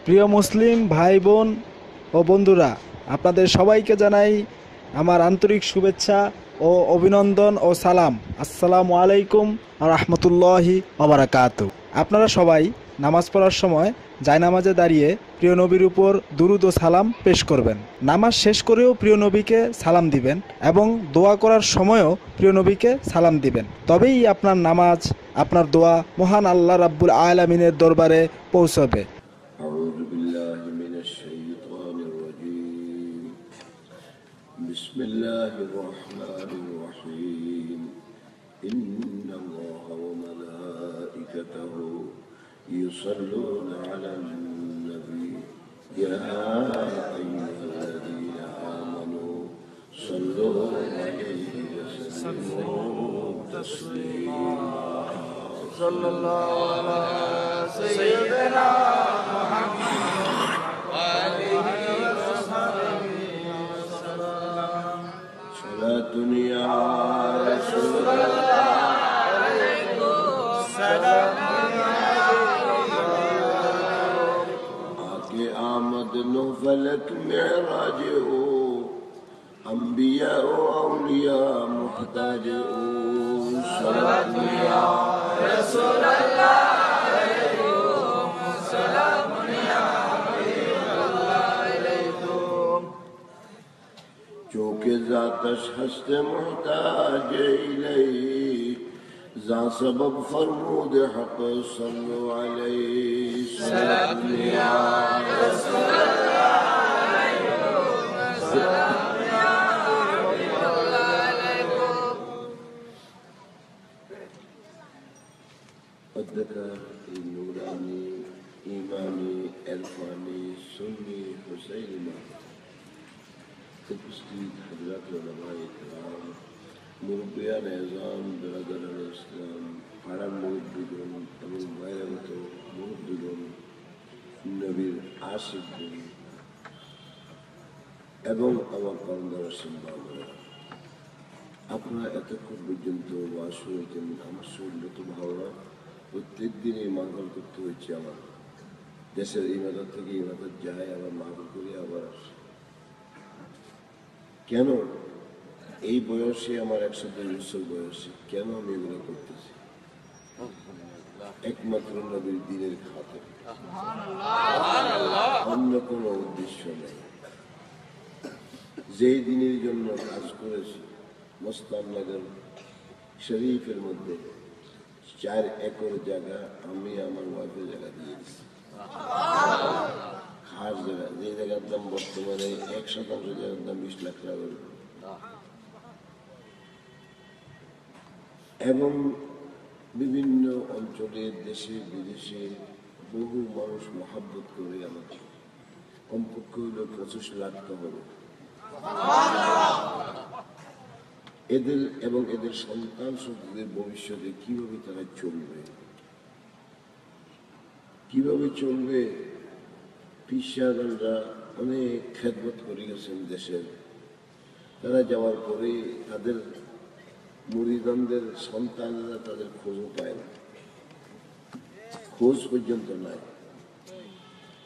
প্রিয় মুসলিম ভাই বোন ও বন্ধুরা, আপনাদের সবাইকে জানাই আমার আন্তরিক শুভেচ্ছা ও অভিনন্দন ও সালাম। আসসালামু আলাইকুম রহমতুল্লাহি ওবারাকাতুহু। আপনারা সবাই নামাজ পড়ার সময় জায়নামাজে দাঁড়িয়ে প্রিয় নবীর উপর দুরূদ ও সালাম পেশ করবেন। নামাজ শেষ করেও প্রিয় নবীকে সালাম দিবেন এবং দোয়া করার সময়ও প্রিয় নবীকে সালাম দিবেন। তবেই আপনার নামাজ, আপনার দোয়া মহান আল্লাহ রাব্বুল আলামিনের দরবারে পৌঁছবে। أعوذ بالله من الشيطان الرجيم. بسم الله الرحمن الرحيم. إن الله وملائكته يصلون على النبي يا أيها الذين آمنوا صلوا عليه وسلموا تسليما. صلى الله على سيدنا दुनिया रसूल आके आमद नो फलक मेराज हो अंबिया ओ औलिया मुहताज हो सलात दुनिया रसूल चूँकि ज़ातश हस्त मुहताज इलैहि ज़ा सबब फरमूद हक़ सल्लु अलैहि सलात या रसूल अल्लाह नूरानी ईमानी इरफानी सुन्नी हुसैनी उपस्थित हजरत उलमाए किराम, मुरब्बियान एज़ाम, बिरादरान इस्लाम, पाड़ार मुरब्बिगণ এবং বাইরেগত মুরব্বিগণ, নবীর আশিকগণ এবং আমার কর্মদার সিম্বাবরা, আপনারা এতক্ষণ পর্যন্ত ওয়াজ শুনেছেন। আমার শরীরত ভাবনা প্রত্যেক দিনই মাঙ্গল করতে হয়েছে। আমার দেশের ইবাদত থেকে ইবাদত যায়, আবার মাঙ্গল করে আবার আসে। কেন এই বয়সে, আমার 102 বছর বয়সে, কেন আমি এগুলো করতেছি? একমাত্র নবীর দ্বীনের খাতিরে, অন্য কোনো উদ্দেশ্য নেই। যেই দিনের জন্য কাজ করেছি, মস্তাননগর শরীফের মধ্যে 4 একর জায়গা আমি আমার ওয়াইফের জায়গা দিয়েছি। খাস জায়গা, যে জায়গার দাম বর্তমানে 1% জায়গার দাম 20 লাখ টাকা করে। এবং বিভিন্ন অঞ্চলে, দেশে বিদেশে বহু মানুষ মহাব্বত করে আমাকে, কমপক্ষে হইল 25 লাখ টাকা হবে এদের এবং এদের সন্তান সন্ততিদের ভবিষ্যতে কিভাবে তারা চলবে, কিভাবে চলবে। পিসাররা অনেক খেদমত করে গেছেন দেশের। তারা যাওয়ার পরে তাদের মুরিদানদের সন্তানরা তাদের খোঁজও পায় না, খোঁজ পর্যন্ত নাই।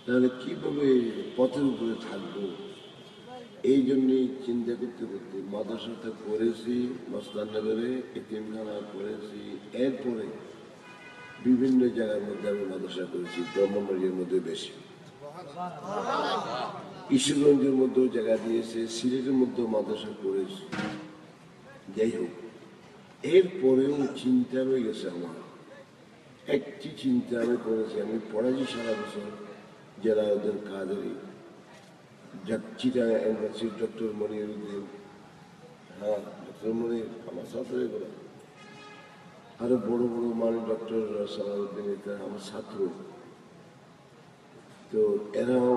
তাহলে কিভাবে পথের উপরে থাকবো? এই জন্যই চিন্তা করতে করতে মাদ্রাসাটা করেছি, মস্তাননগরে এতিমখানা করেছি। এরপরে বিভিন্ন জায়গার মধ্যে আমি মাদ্রাসা করেছি, ব্রহ্মবাড়ির মধ্যে বেশি, ঈশ্বরগঞ্জের মধ্যেও জায়গা দিয়েছে, সিলেটের মধ্যেও মাদ্রাসা করেছি। যাই হোক, এরপরেও চিন্তা রয়ে গেছে আমার। একটি চিন্তা আমি করেছি, আমি পড়াইছি সারা বছর যারা ওদের কাদের চিটা ইউনিভার্সিটি, ডক্টর মনিরুদ্দিন, হ্যাঁ ডক্টর মনির আমার ছাত্র, এগুলো আরো বড় বড় মানুষ, ডক্টর সালাউদ্দিন, এটা আমার ছাত্র। তো এরাও,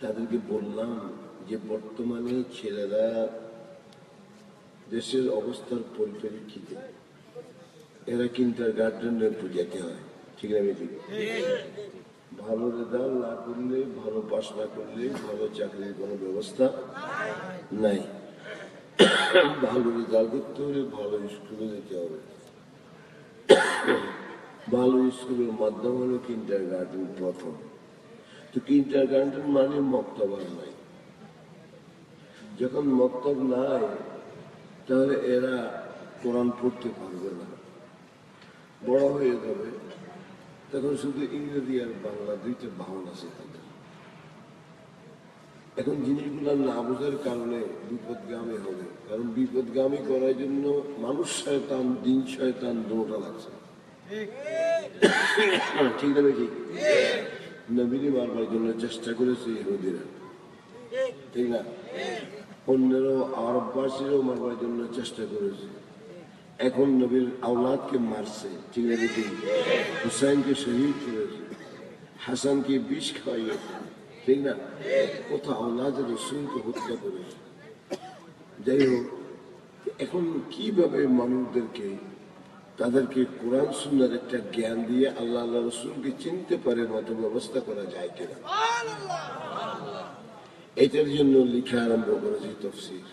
তাদেরকে বললাম যে বর্তমানে ছেলেরা দেশের অবস্থার পরিপ্রেক্ষিতে এরা কিন্ডারগার্টেনে যেতে হয়, ঠিক না? ঠিক। ভালো রেজাল্ট না করলে, ভালো পাস না করলে ভালো চাকরির কোনো ব্যবস্থা নাই। ভালো রেজাল্ট করতে হলে ভালো স্কুলে যেতে হবে। ভালো স্কুলের মাধ্যম হলো কিন্ডারগার্টেন প্রথম। তো কিন্টার গার্ডেন মানে মক্তব আর নাই। যখন মক্তব নাই তাহলে এরা কোরআন পড়তে পারবে না, বড় হয়ে যাবে তখন শুধু ইংরেজি আর বাংলা দুইটা বাহন আছে তাদের। এখন জিনিসগুলো না বোঝার কারণে বিপদগামী হবে, কারণ বিপদগামী করার জন্য মানুষ শয়তান, দিন শয়তান দুটা লাগছে। ঠিক না ঠিক? নবীরে মারবার জন্য চেষ্টা করেছে ইহুদিরা, ঠিক না? অন্যেরও আরববাসীরও মারবার জন্য চেষ্টা করেছে। এখন নবীর আওলাদকে মারছে, ঠিক না ঠিক? হুসাইনকে শহীদ করেছে, হাসানকে বিষ খাওয়াইয়েছে, ঠিক না? কোথাও আওলাদ রসুলকে হত্যা করেছে। যাই হোক, এখন কিভাবে মানুষদেরকে তাদেরকে কোরআন সুন্নাহর একটা জ্ঞান দিয়ে আল্লাহ আল্লাহ রসুলকে চিনতে পারে মতো ব্যবস্থা করা যায় কিনা, এটার জন্য লিখা আরম্ভ করেছি তাফসীর।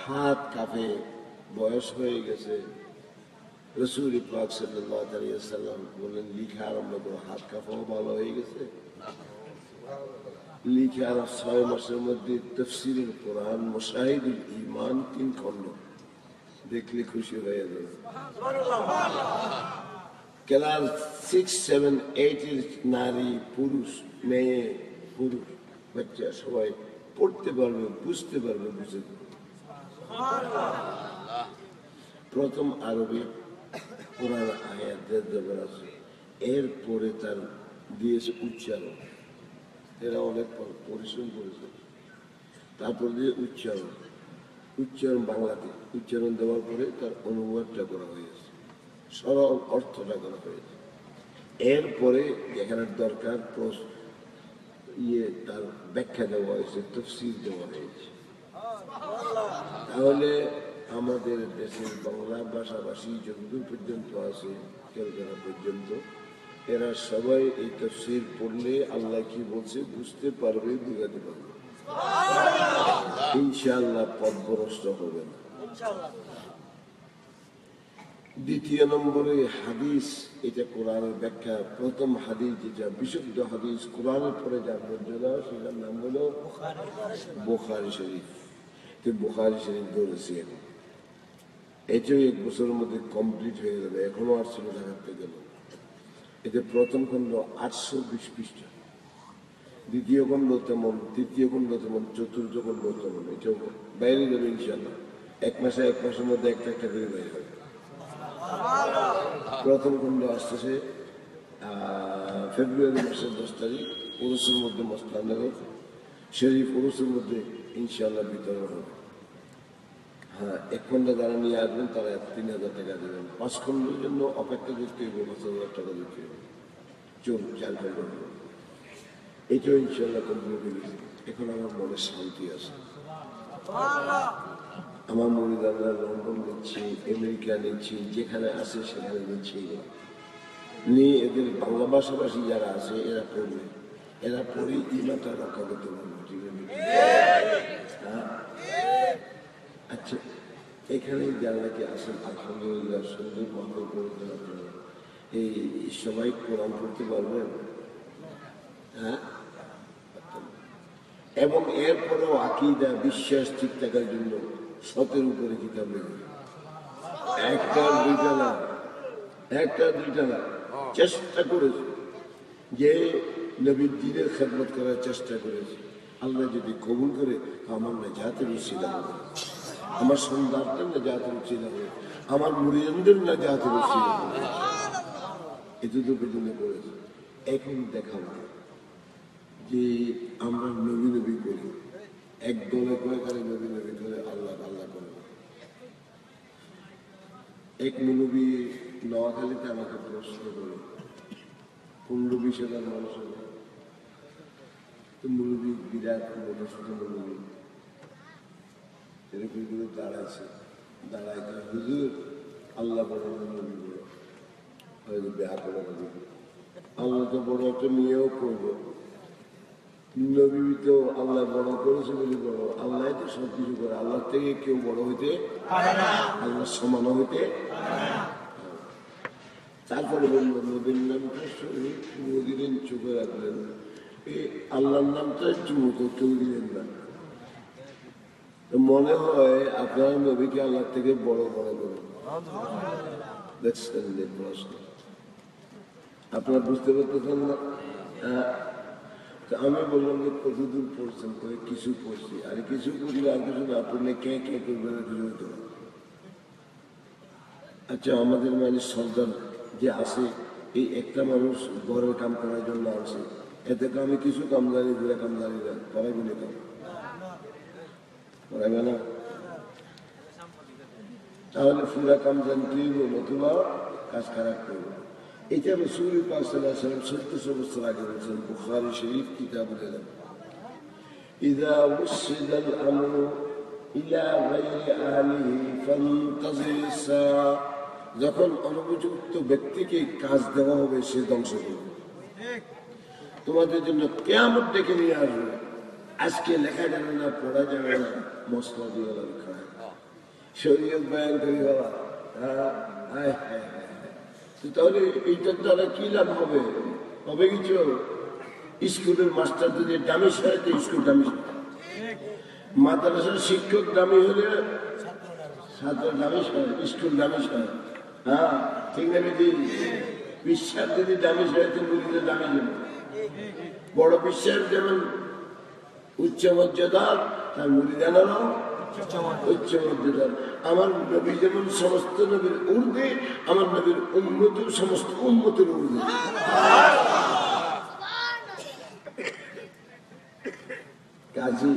হাত কাঁপে, বয়স হয়ে গেছে। রাসূল পাক সাল্লাল্লাহু আলাইহি ওয়াসাল্লাম বললেন, লিখা আরম্ভ করো। হাত কাঁপাও ভালো হয়ে গেছে। লিখা 6 মাসের মধ্যে তাফসীরুল কোরআন, মুশাহিদুল ঈমান 3 খণ্ড, দেখলে খুশি হয়ে যাবে। ক্লাস 6, 7, 8 এর নারী, পুরুষ, মেয়ে, পুরুষ, বাচ্চা সবাই পড়তে পারবে, বুঝতে পারবে, বুঝে প্রথম আরবি কোরআন আয়াতের ব্যাপার আছে, এরপরে তার দিয়েছে উচ্চারণ। এরা অনেক পরিশ্রম করেছে। তারপর দিয়ে উচ্চারণ, উচ্চারণ বাংলাতে উচ্চারণ দেওয়ার পরে তার অনুবাদটা করা হয়েছে, সরল অর্থটা করা হয়েছে। এরপরে যেখানে দরকার তার ব্যাখ্যা দেওয়া হয়েছে, তাফসীর দেওয়া হয়েছে। তাহলে আমাদের দেশের বাংলা ভাষাভাষী যতদূর পর্যন্ত আছে, কেলকাতা পর্যন্ত, এরা সবাই এই তাফসীর পড়লে আল্লাহ কি বলছে বুঝতে পারবে, বুঝাতে পারবে। ইনশাআল্লাহ পথভ্রষ্ট হবে না। দ্বিতীয় নম্বরে হাদিস, এটা কোরআনের ব্যাখ্যা। প্রথম হাদিস যেটা বিশুদ্ধ হাদিস, কোরআনের পরে যার মর্যাদা, সেটার নাম হলো বুখারী শরীফ। বুখারী শরীফ ধরেছি এখন, এটাও 1 বছরের মধ্যে কমপ্লিট হয়ে যাবে। এখনো 800 টাকাতে গেল। এতে প্রথম খণ্ড 820 পৃষ্ঠা, দ্বিতীয় খণ্ড তেমন, তৃতীয় খণ্ড তেমন, চতুর্থ খণ্ড তেমন। এটাও বাইরে যাবে ইনশাল্লাহ। 1 মাসের মধ্যে একটা করে বাইরে হবে। প্রথম খণ্ড আসতেছে ফেব্রুয়ারি মাসের 10 তারিখ, পুরুষের মধ্যে মস্তানগর শরীফ, পুরুষের মধ্যে ইনশাল্লাহ বিতরণ হবে। হ্যাঁ, 1 খণ্ড যারা নিয়ে আসবেন তারা 3000 টাকা দেবেন। 5 খণ্ডের জন্য অপেক্ষা করতে হবে, 5000 টাকা দিতে হবে। 4 খণ্ড এটাও ইনশাল্লাহ কমপ্লিট হয়ে গেছে। এখন আমার মনে শান্তি আছে। আমার মুরিদানরা লন্ডন নিচ্ছি, আমেরিকা নিচ্ছি, যেখানে আছে সেখানে নিচ্ছি, নিয়ে এদের বাংলা ভাষাভাষী যারা আছে এরা পড়বে, এরা পড়ে ইমানটা রক্ষা করতে পারবে। ঠিক আছে? আচ্ছা, এখানে যারা নাকি আসেন আলহামদুলিল্লাহ সুন্দর মতো করে এই সবাই কোরআন পড়তে পারবেন। হ্যাঁ, এবং এরপরেও আকীদা, বিশ্বাস ঠিক থাকার জন্য 7 উপরে কিতাব লেখে। একটা দুইটা না, চেষ্টা করেছে যে নবীর দ্বীনের খেদমত করার চেষ্টা করেছে। আল্লাহ যদি কবুল করে আমার নাজাতের উসিলা হবে, আমার সন্তানদের নাজাতের উসিলা হবে, আমার মুরিদদের নাজাতের উসিলা হবে। এতদূর পর্যন্ত করেছে। এখন দেখাবো যে আমরা নবী করি, এক দলে করে খালি নবী করে, আল্লাহ আল্লাহ করে। এক মৌলবী নোয়াখালীতে আমাকে প্রশ্ন করে, 15-20 হাজার মানুষ হবে তো মৌলবী, বিরাট মোটা ছোটো মৌলবী, এরকম করে দাঁড়াইছে, হুজুর আল্লাহ বড় নবী বড়, হয়তো বেহা করে আল্লাহ তো বড় একটা মেয়েও করবো, নবী তো আল্লাহ বড় করেছে বলে বড়। আল্লাহ তো সব কিছু করে, আল্লাহ থেকে কেউ বড় হইতে, আল্লাহ সমান হইতে। তারপরে বলল নবীর নামটা শুনে দিলেন এই আল্লাহর নামটা চুমু করতেও দিলেন না। মনে হয় আপনার নবীকে আল্লাহ থেকে বড় মনে করেন। প্রশ্ন আপনারা বুঝতে পারতেছেন না? আমি বললাম যে কতদূর পড়ছেন, করে কিছু পড়ছি, আর কিছু পড়লে আর কিছু না পড়লে কে কে করবেন কিছু হতো। আচ্ছা, আমাদের মানে সন্তান যে আছে, এই একটা মানুষ ঘরের কাম করার জন্য আছে, এতে আমি কিছু কাম জানি, দুটা কাম জানি না, করাই বলে কাম করাইবে না, তাহলে পুরা কাম জানতেই বলবো, তোমার কাজ খারাপ করবো। এটা রাসূল পাক সাল্লাল্লাহু আলাইহি ওয়াসাল্লাম 1400 বছর আগে বলেছেন, বুখারী শরীফ কিতাবে দিলেন, ইযা উসিদাল আমরু ইলা গায়রি আহলিহি ফান্তাজির সাআ, যখন অনুপযুক্ত ব্যক্তিকে কাজ দেওয়া হবে সে ধ্বংস করবে। তোমাদের জন্য কিয়ামত ডেকে নিয়ে আসবে। আজকে লেখা যাবে না, পড়া যাবে না, মশলা দিয়ে খায় শরীয়ত বয়ান করি বাবা। তাহলে এইটার দ্বারা কি লাভ হবে? হবে কিছু? স্কুলের মাস্টার যদি দামি হয় তো স্কুল দামি, মাদ্রাসার শিক্ষক দামি হলে ছাত্র দামি হয়, স্কুল দামি হয়। হ্যাঁ, ঠিক না বেশি? বিশ্বাস যদি দামি হয় তো মুরিদের দামি যাবে। বড় বিশ্বাস যেমন উচ্চ মর্যাদার, তার মুরিদানেরও উচ্চ মর্যাদার। আমার নবী যেমন সমস্ত নবীর ঊর্ধ্বে, আমার নবীর উম্মত সমস্ত উম্মতের ঊর্ধ্বে। কাজী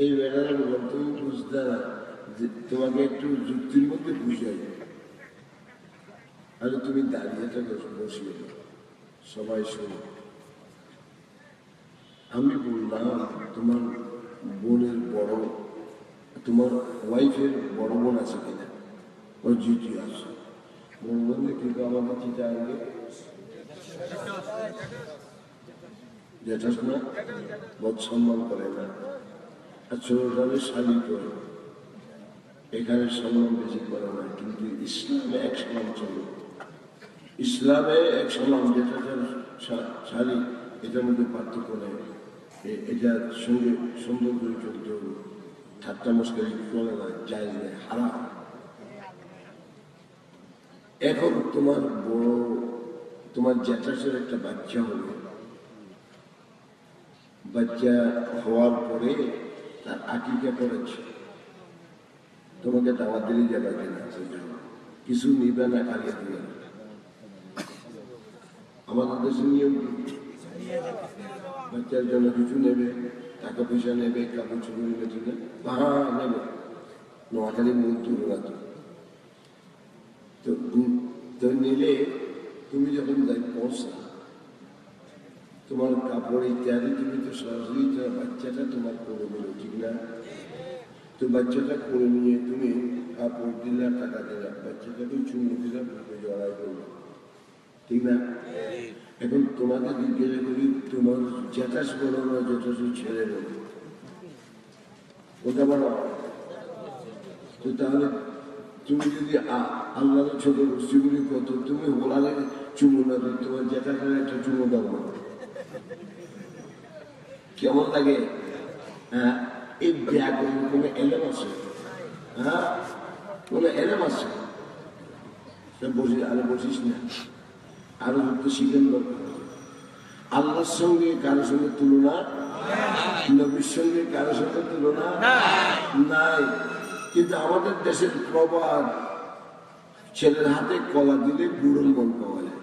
এই বেড়ার তুমি বুঝতে না, যে তোমাকে একটু যুক্তির মধ্যে বুঝাই, আর তুমি দাঁড়িয়ে থাকো, বসিয়ে সবাই শোনো। আমি বললাম তোমার বোনের বড়, তোমার ওয়াইফের বড় বোন আছে কিনা? ও জি জি আছে। বলবেন যে কিন্তু আমাকে চিঠা আনবে যেটা শোনা বহুত সম্মান করে না, আর ছোটখানে শাড়ি করে, এখানে সম্মান বেশি করে না, কিন্তু ইসলামে এক সমান চলে। ইসলামে এক সমান, যেটা শাড়ি এটার মধ্যে পার্থক্য নেই, এটার সঙ্গে সুন্দর করে চলতে হবে, ঠাট্টা মস্করি চলে না, জায়েজ নেই, হারাম। এখন তোমার বড়, তোমার জ্যাঠাশের একটা বাচ্চা হবে, বাচ্চা হওয়ার পরে তার আকিকা করেছে, তোমাকে দাওয়াত দিলে যাবে কিনা? কিছু নিবে না, খালিয়ে দিবে না। আমাদের দেশের নিয়ম বাচ্চার জন্য কিছু নেবে, টাকা পয়সা নেবে, কাপড় চুপড় নেবে, ঠিক না? হ্যাঁ নেবে, নোয়াখালী মুখ তুলো না তো নিলে তুমি যখন যাই পৌঁছা, তোমার কাপড় ইত্যাদি তুমি তো সরাসরি বাচ্চাটা তোমার করে দেবে, ঠিক না? তো বাচ্চাটা করে নিয়ে তুমি কাপড় দিলে, টাকা দিলে, বাচ্চাটাকে চুমু দিলে, জড়াই করবে, ঠিক না? এখন তোমাকে জিজ্ঞাসা করি, তোমার জ্যাঠাস বলো না জ্যাঠাস ছেড়ে বলো, ওটা বলো। তো তাহলে তুমি যদি আল্লাহ ছোট গোষ্ঠীগুলি কত, তুমি বলালে চুমু না দিই, তোমার জ্যাঠাসের একটা চুমু দাও না, কেমন লাগে? হ্যাঁ, এই ব্যাকরণ কোনো এলেম আছে? হ্যাঁ, কোনো এলেম আছে? বসি, আরে বসিস না, আরো যুক্ত শিখেন দরকার। আল্লাহর সঙ্গে কারোর সঙ্গে তুলনা, নবীর সঙ্গে কারোর সঙ্গে তুলনা নাই। কিন্তু আমাদের দেশের প্রবাদ, ছেলের হাতে কলা দিলে বুড়োর মন পাওয়া যায়,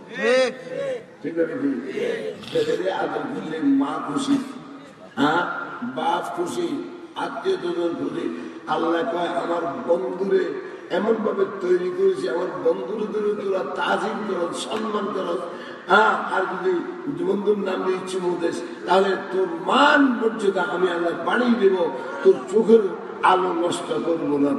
ঠিক আছে? ছেলেদের আদর করলে মা খুশি, হ্যাঁ, বাপ খুশি, আত্মীয় স্বজন খুশি। আল্লাহ কয় আমার বন্ধুরে এমন ভাবে তৈরি করেছি, আমার বন্ধুদের তোরা তাজিম করো, সম্মান করো। হ্যাঁ, আর যদি বন্ধুর নাম দিয়ে চুমু দেশ, তাহলে তোর মান মর্যাদা আমি আল্লাহ বাড়িয়ে দেব, তোর চোখের আলো নষ্ট করবো না।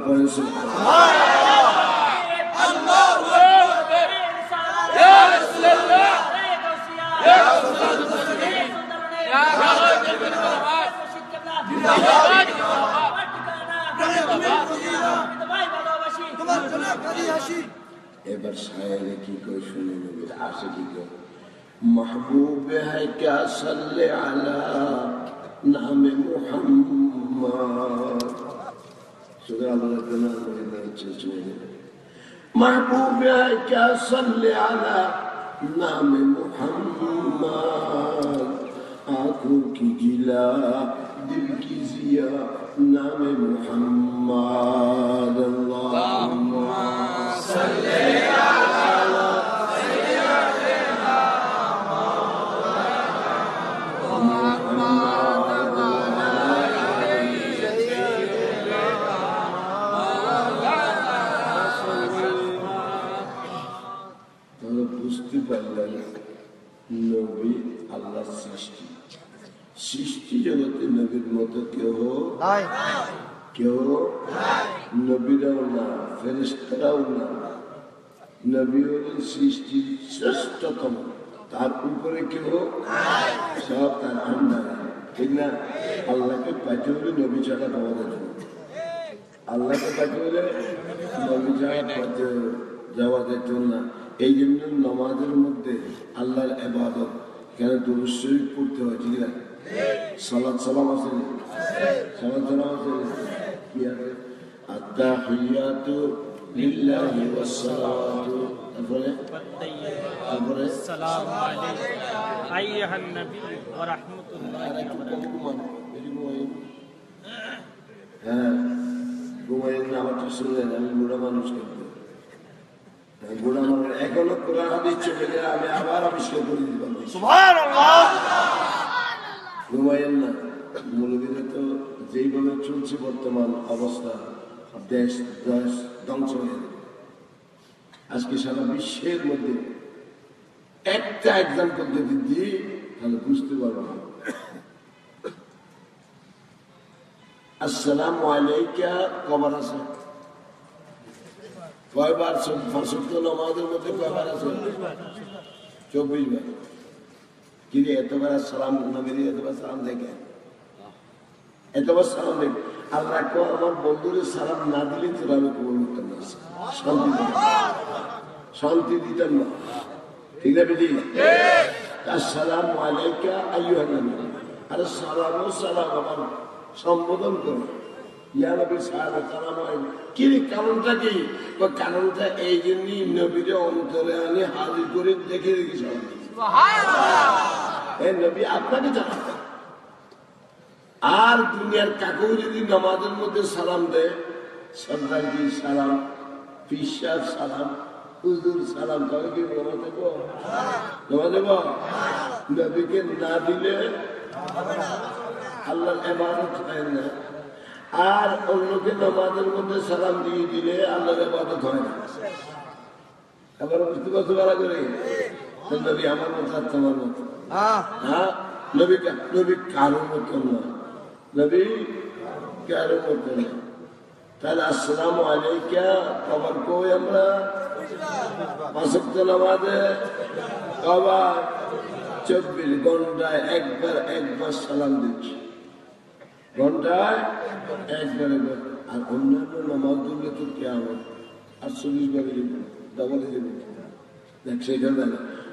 এবার সাহেবে কি করে শুনে নেবে, আসে কি করে? महबूब है क्या सल्ले अला नाम मुहम्मद। शुक्र अल्लाह का नाम लेना अच्छे से। महबूब है क्या सल्ले अला नाम मुहम्मद। आंखों की गिला दिल की जिया नाम मुहम्मद। अल्लाहुम्मा सल्ले নবী আল্লাহ সৃষ্টি, সৃষ্টি জগতে নবীর মতো কেউ কেউ নবীরাও না, ফেরেশতারাও না। নবী হলেন সৃষ্টির শ্রেষ্ঠতম, তার উপরে কেউ সব তার আন্ডার, ঠিক না? আল্লাহকে পাইতে হলে নবী ছাড়া পাওয়া যেত না। আল্লাহকে পাইতে হলে নবী ছাড়া পাইতে যাওয়া যেত না। এই জন্য নামাজের মধ্যে আল্লাহর ইবাদত কেন দুরূদ শরীফ পড়তে হয়, ঠিক না? সালাত সালাম আছে, সালাত সালাম আছে, কি আছে? আত্তাহিয়াতু লিল্লাহি ওয়াস সালাতু, তারপরে আসসালামু আলাইকুম আইয়ুহান নবী ওয়া রাহমাতুল্লাহি ওয়া বারাকাতুহু। হ্যাঁ, ঘুমাইন না, আমার তো শুনলেন আমি বুড়া মানুষ, কিন্তু বুড়া মানুষ এখনো কোরআন হাদিস চলে গেলে আমি আবার আবিষ্কার করে দিতে পারবো। সুবহানাল্লাহ। ঘুমাইন না, মৌলবীরা তো যেইভাবে চলছে বর্তমান অবস্থা, দেশ দেশ ধ্বংস হয়ে যাবে। আজকে সারা বিশ্বের মধ্যে একটা এক্সাম্পল যদি দিই তাহলে বুঝতে পারবো। আসসালামু আলাইকা কবার আছে? কয়বার? ফাঁসক্ত নামাজের মধ্যে কয়বার আছে? 24 বার। কিন্তু এতবার সালাম নবীর, এতবার সালাম দেখে, এতবার সালাম দেখে আল্লাহ আমার বন্ধুরে সালাম না দিলে তোরা আমি কবুল করতাম না, শান্তি দিতাম, শান্তি দিতাম না, ঠিক না বেদি? আসসালামু আলাইকা আইয়ুহান নবী। আরে সালাম ও সালাম আমার সম্বোধন করো, ইয়া নবী সালাম আলাইকুম। কি কারণটা কি? কারণটা এই জন্যই নবীরে অন্তরে আনি হাজির করে দেখে দেখি সালাম দিই। এই নবী আপনাকে জানাতেন। আর দুনিয়ার কাকেও যদি নামাজের মধ্যে সালাম দেয়, সরদারজি সালাম, পিসাব সালাম, হুজুর সালাম, তাহলে কি নামাজ দেব? নামাজ দেব? নবীকে না দিলে আল্লাহর ইবাদত হয় না। আর অন্যকে নামাজের মধ্যে সালাম দিয়ে দিলে আল্লাহর ইবাদত হয় না। আবার বুঝতে পারছো ভালো করে? নবী আমার মতো আর তোমার মতো, হ্যাঁ, নবী কারোর মতো না, নবী কারোর মতো না। তাহলে আসসালামু আলাইকা কবার কই আমরা? পাঁচ ওয়াক্ত নামাজে কবার? 24 ঘন্টায় একবার সালাম দিচ্ছি, ঘন্টায় একবার। আর অন্যান্য নামাজ ধরলে তো কিয়ামত 48 বারে ডাবল হয়ে যাবে। দেখ সেখানে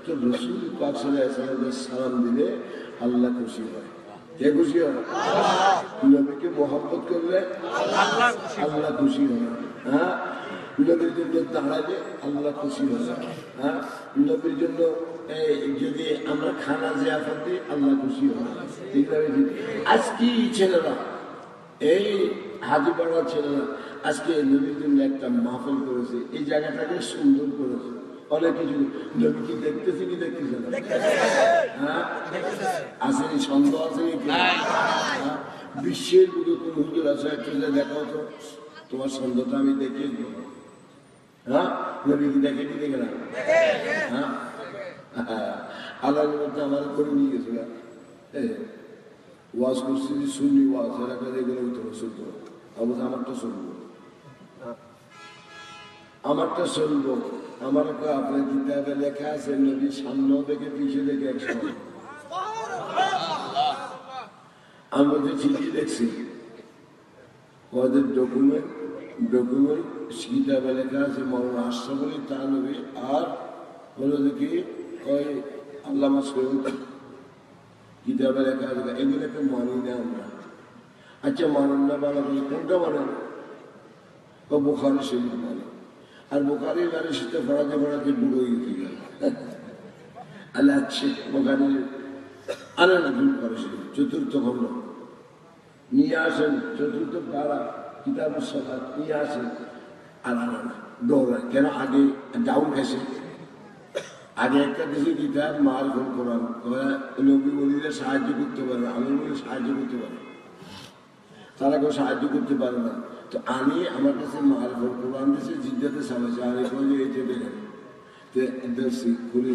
তো রাসূল পাক সাল্লাল্লাহু আলাইহি ওয়াসাল্লাম সালাম দিলে আল্লাহ খুশি হয়। কে খুশি হয়? নবীকে মহব্বত করলে আল্লাহ খুশি হয়। হ্যাঁ, নবীর জন্য দাঁড়ালে আল্লাহ খুশি হয়। হ্যাঁ, নবীর জন্য যদি আমরা খানা জিয়াফত দিই আল্লাহ খুশি হয়। ঠিক আছে? আজকে ছেলেরা, এই হাজিপাড়ার ছেলেরা আজকে নবীর জন্য একটা মাহফিল করেছে, এই জায়গাটাকে সুন্দর করেছে, অনেক কিছু। নবী কি দেখতেছে কি দেখতেছে না? হ্যাঁ, আসেনি, সন্দেহ আসেনি? বিশ্বের বুকে কোন হুজুর আছে একটু দেখাও তো, তোমার সন্দেহটা আমি দেখিয়ে দেব। হ্যাঁ, নবী কি দেখে কি দেখে না? হ্যাঁ, আল্লাহর মধ্যে আমার করে নিয়ে গেছিল। ওয়াজ করছি যে শুনলি ওয়াজ, এরা কাজে গেলে হইতে হবে শুনতে হবে। অবশ্য আমারটা শুনবো, আমারটা শুনবো। আমার আপনার কিতাবে লেখা আছে নবী সামনে দেখে পিছিয়ে দেখে একসময়। আমি বলতে ঠিকই দেখছি, ওদের ডকুমেন্ট কিতাবে লেখা আছে মৌলানা আশরাফ আলী থানভী। আর হলো দেখি ওই লামাজ করে কিতাবে লেখা আছে, এগুলোকে মানি না আমরা। আচ্ছা মানেন না বলা বলি কোনটা মানেন? বুখারী শরীফ মানে। আর বুখারী বাড়ির সাথে পড়াতে পড়াতে বুড়ো হয়ে গেল। আল্লাহ আছে বুখারী আনেন বুখারী শরীফ চতুর্থ খণ্ড নিয়ে আসেন, চতুর্থ পারা কিতাবুস সালাত নিয়ে আসেন। আর আনেন দৌড়ায় কেন? আগে ডাউন গেছে, আগে একটা দেশে কিতাব মারফুল কোরআন, নবী বলিরা সাহায্য করতে পারে, আমি বলি সাহায্য করতে পারে, তারা কেউ সাহায্য করতে পারে না। তো আমি আমার কাছে মারফুল কোরআন দিয়েছে, জিজ্ঞাতে সাবাইছে, আমি বলি এইটা দেখেন দেখছি খুলি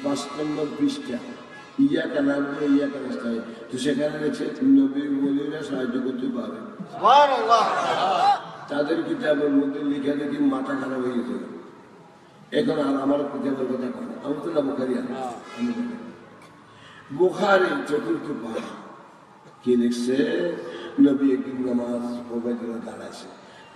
5 নম্বর পৃষ্ঠা, ইয়া কেন ইয়া কেন, তো সেখানে দেখছে নবী বলিরা সাহায্য করতে পারে। তাদের কিতাবের মধ্যে লিখে দেখি মাথা খারাপ হয়ে গেছে। এখন আর আমার কিতাবের কথা কয় না, আমি তো না বুখারী আনি, আমি বুখারী চতুর্থ পারা কি লিখছে? নবী একদিন নামাজ পড়বার জন্য দাঁড়াইছে,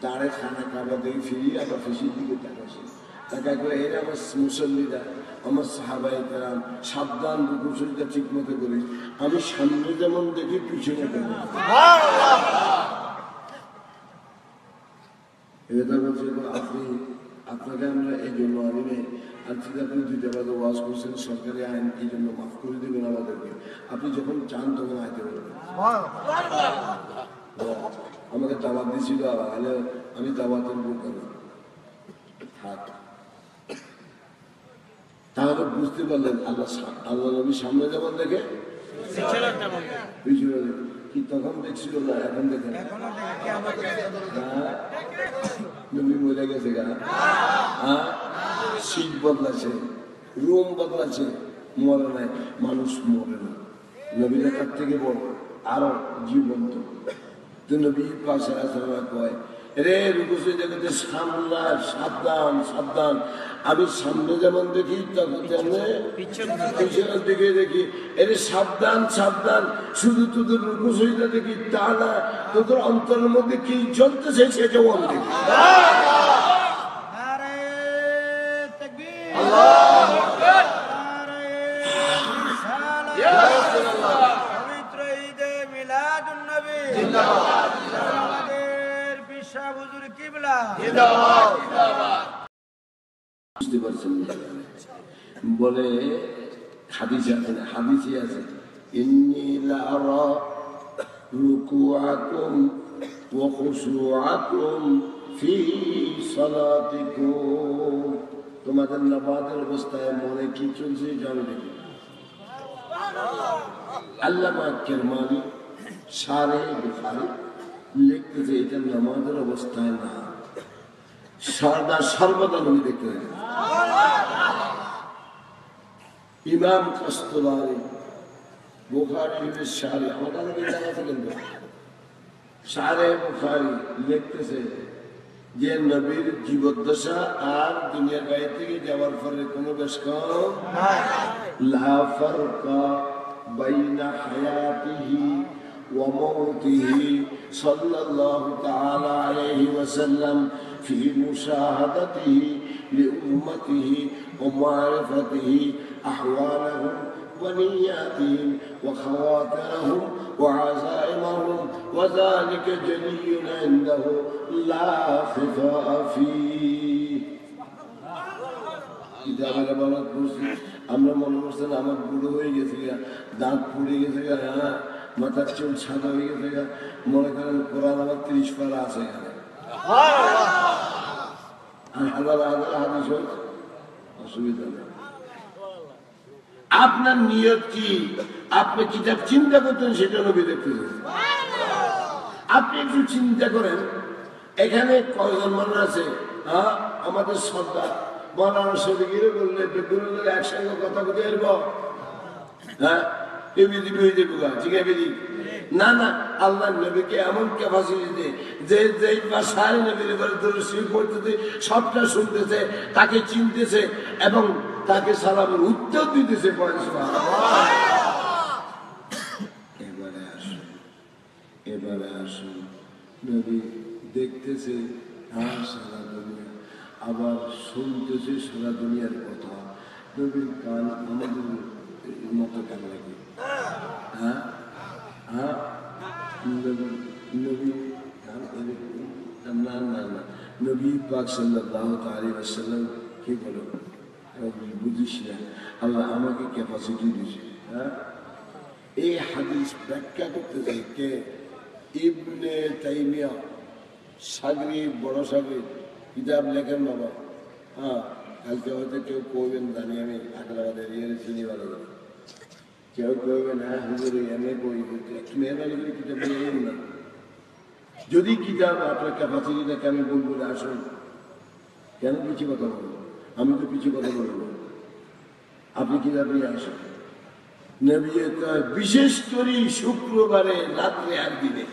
দাঁড়ায় খানা খাবার দিয়ে ফিরিয়ে আবার ফিসির দিকে তাকাইছে, তাকাই করে এর আমার মুসল্লিরা, আমার সাহাবায়ে কেরাম সাবধান রুকুটা ঠিক মতো করিস, আমি সামনে যেমন দেখি পিছনে কেমন। এটা বলছে আপনি, আপনাকে আমরা এই জন্য আনি নাই, আর ঠিক আপনি 2টা বাজে ওয়াজ করছেন, সরকারি আইন এই জন্য মাফ করে দেবেন আমাদেরকে, আপনি যখন চান তখন আইতে পারবেন। আমাকে দাওয়াত দিয়েছিল, আলে আমি দাওয়াতের বুক না থাক। তাহলে বুঝতে পারলেন আল্লাহ নবী সামনে যেমন দেখে পিছনে দেখে, কি তখন দেখছিল না এখন দেখেন? নবী মরে গেছে গা, শীত বদলাছে, রুম বদলাছে, মরে নাই, মানুষ মরে না। নবীরা তার থেকে বড় আরো জীবন্ত। তো নবী পাশে আসা কয়, রে রুকুসে দেখতে সামলা সাবধান সাবধান, আমি সামনে যেমন দেখি তখন পিছনের দিকে দেখি, এরে সাবধান সাবধান, শুধু তোদের রুকুসইটা দেখি তা না, তোদের অন্তরের মধ্যে কি চলতেছে সেটাও আমি দেখি। বুঝতে পারছেন? বলে হাদিসে আছে না, হাদিসে আছে ইন্নী লাআরা রুকুআকুম ওয়া খুশুআকুম ফি সালাতিকুম, তোমাদের নামাজের অবস্থায় মনে কি চলছে জানো দেখি। আল্লামা কেরমানি শারে বুখারী লিখতেছে এটা নামাজের অবস্থায় না, সর্বদা নবী দেখতে হবে। ইমাম কাস্তুলারি বুখারীর শারে, আমার কাছে জানা ছিলেন তো, শারে বুখারী লিখতেছে যে নবীর জীবদ্দশা আর দুনিয়ার বাইরে থেকে যাওয়ার পরে কোনো বেশ কম লা ফারকা বাইনা হায়াতিহি ওয়া মাউতিহি সাল্লাল্লাহু তাআলা আলাইহি ওয়াসাল্লাম ফি মুশাহাদাতিহি লিউম্মতিহি ওয়া মারিফাতিহি আহওয়ালাহুম ওয়া নিয়াতিহিম ওয়া খাওয়াতিরহুম ওয়া আযাইমাহুম ওয়া যালিকা জালিয়ুন ইনদাহু লা খিফা ফীহি। কিতাবের বলা করছি আমরা, মনে করছেন আমার বুড়ো হয়ে গেছে, দাঁত পুড়ে গেছে, মাথার চুল সাদা হয়ে গেছে, মনে করেন কোরআন আমার 30 পারা আছে এখানে, হাজার হাজার হাদিস হয়েছে, অসুবিধা নেই। আপনার নিয়ত কি? আপনি কিতাব চিন্তা করতেন সেটা নবী দেখতেছেন। আপনি একটু চিন্তা করেন, এখানে কয়জন মানুষ আছে, আমাদের সর্দার মৌলানা শফিকের বললে বেগুনের একসঙ্গে কথা বলতে এরব, না না, আল্লাহ নবীকে এমন ক্যাপাসিটি যে যেই ভাষায় নবীর পড়তেছে সবটা শুনতেছে, তাকে চিনতেছে এবং তাকে সালামের উত্তর দিতেছে। এবারে আসুন, নবী দেখতেছে সারা দুনিয়া, আবার শুনতেছে সারা দুনিয়ার কথা। নবীর কান আমাদের পাক সাল্লাল্লাহু আলাইহি ওয়াসাল্লাম কি বলো বুঝিস না আল্লাহ আমাকে ক্যাপাসিটি দিয়েছে। হ্যাঁ, এই হাদিস ব্যাখ্যা করতেছে কে? ইবনে তাইমিয়া, সাগরি, বড় সাগরি, কিতাব লেখেন বাবা। হ্যাঁ, কালকে হয়তো কেউ কইবেন, জানি আমি আগ্রাবাদের চিনি ভালো করে, কেউ কইবেন হ্যাঁ হুজুর এমএ কই, একটু মেহরবানি করে কিতাব নিয়ে না। যদি কিতাব আপনার ক্যাপাসিটি থাকে আমি বলবো আসুন, কেন কিছু কথা বলবো? আমি তো কিছু কথা বলবো, আপনি কিতাব নিয়ে আসুন। নবী বিশেষ করে শুক্রবারে রাত্রে আর দিনে,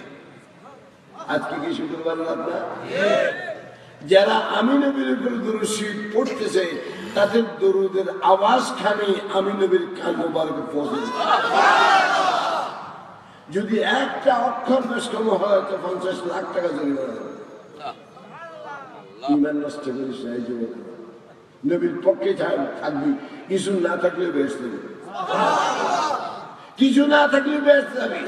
আজকে কি শুক্রবার রাত না? যারা আমি নবীর উপরে দরুদ শরীফ পড়তেছে তাদের দরুদের আওয়াজ খানি আমি নবীর কান মোবারকে পৌঁছে। যদি একটা অক্ষর বেশকম হয় তো 50 লাখ টাকা জরিমানা হবে। ইমান নষ্ট করিস না, এই যুবক নবীর পক্ষে থাকবি, কিছু না থাকলে বেশ দেবে, কিছু না থাকলে বেশ যাবে।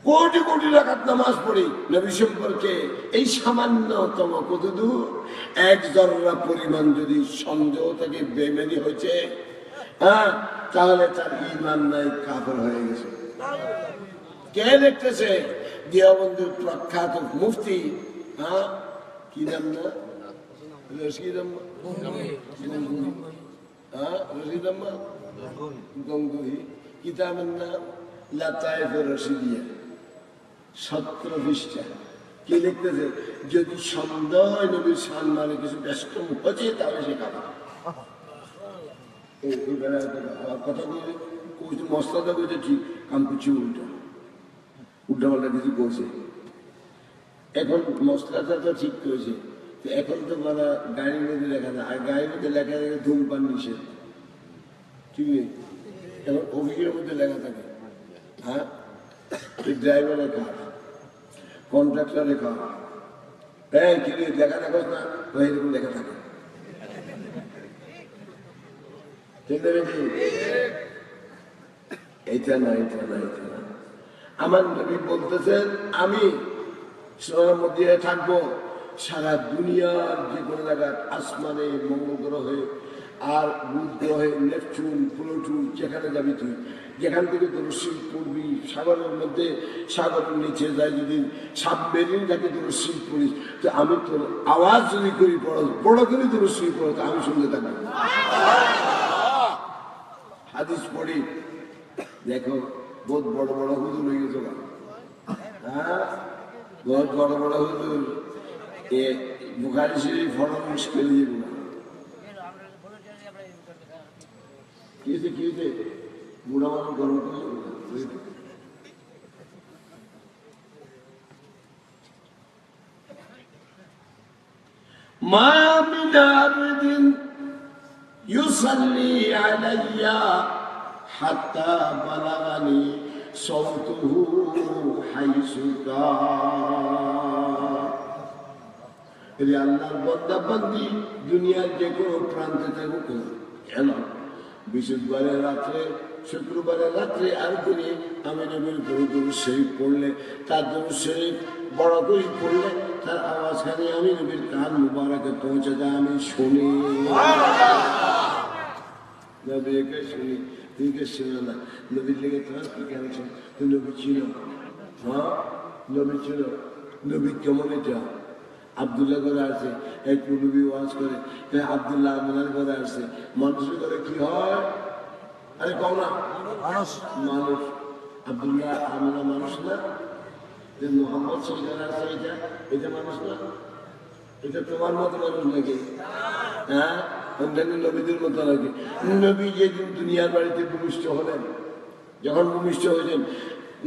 কোটি কোটি রাকাত নামাজ পড়ি, নবী সম্পর্কে এই সামান্যতম কতদূর এক জররা পরিমাণ যদি সন্দেহ থেকে বেইমানি হয়েছে, হ্যাঁ, তাহলে তার ঈমান নাই, কাফের হয়ে গেছে। কে লিখতেছে? দেওবন্দের প্রখ্যাত মুফতি, হ্যাঁ, কি নাম না, রশিদ আহমদ গঙ্গুহি, কিতাবের নাম লাতায়েফ রশিদিয়া, 17 পৃষ্ঠা। কি লিখতেছে? যদি সন্দেহ হয় নবীর সম্মানে কিছু ব্যস্ত হচ্ছে তাহলে সে কাফের। কথা বলে মশলাটা বলছে ঠিক, কাম কিছু উল্টা উল্টাপাল্টা কিছু করছে। এখন মশলাটা তো ঠিক করেছে, এখন তো মানে গাড়ির মধ্যে লেখা থাকে, আর গাড়ির মধ্যে লেখা থাকে ধূমপান নিষেধ, ঠিক নেই? এখন অভিযোগের মধ্যে লেখা থাকে, হ্যাঁ, ড্রাইভারের কাজ, কন্ট্রাক্টরের কাজ, হ্যাঁ, কি লেখা দেখোস না, এরকম লেখা থাকে। এইটা না, এটা না, এটা না। আমার নবী বলতেছেন আমি সোনার মধ্যে থাকবো, সারা দুনিয়ার যে কোনো জায়গায়, আসমানে, মঙ্গল গ্রহে আর বুধ গ্রহে, নেপচুন, প্লুটো, যেখানে যাবি তুই, যেখান থেকে তোর শিব পড়বি, সাগরের মধ্যে, সাগরের নিচে যায়, যদি সাবমেরিন থাকে তোর শিব পড়িস, তো আমি তোর আওয়াজ যদি করি বড় করে তোর শিব পড়ো, তো আমি শুনতে থাকবো। হাদিস পড়ি, দেখো বহুত বড় বড় হুজুর হয়ে গেছে, হ্যাঁ, বহুত বড় বড় হুজুর, এ বুখারী শরীফ পড়া মুশকিল হয়ে যাবে। কি হয়েছে বুড়া মানুষ গরম করে মা মিন আবদিন ইউসাল্লি আলাইয়া হাত্তা বালাগানি সাউতুহু হাইসু কান। এই আল্লাহর বান্দা বান্দি দুনিয়ার যে কোনো প্রান্তে থাকুক কেন, বৃহস্পতিবারের রাত্রে, শুক্রবারের রাত্রে আর দিনে আমি নবীর দরুদ শরীফ পড়লে, তার দরুদ শরীফ বড় করে পড়লে তার আওয়াজখানে আমি নবীর কান মুবারকে পৌঁছে যায়, আমি শুনি। নবীকে শুনি, তুইকে শুনে না, নবীর লেগে তোমার কি কেন? তুই নবী ছিল, হ্যাঁ, নবী ছিল। নবী কেমন? এটা আবদুল্লাহ করে আসছে, একটু নবী ওয়াজ করে, আবদুল্লাহ আমিনার করে আসছে। মানুষের করে কি হয়? আরে কম না, মানুষ। আবদুল্লাহ আমিনা মানুষ না? মোহাম্মদ সেখানে আসছে, এটা এটা মানুষ না? এটা তোমার মতো মানুষ নাকি? হ্যাঁ, অন্যান্য নবীদের মতো নাকি? নবী যেদিন দুনিয়ার বাড়িতে ভূমিষ্ঠ হলেন, যখন ভূমিষ্ঠ হয়েছেন,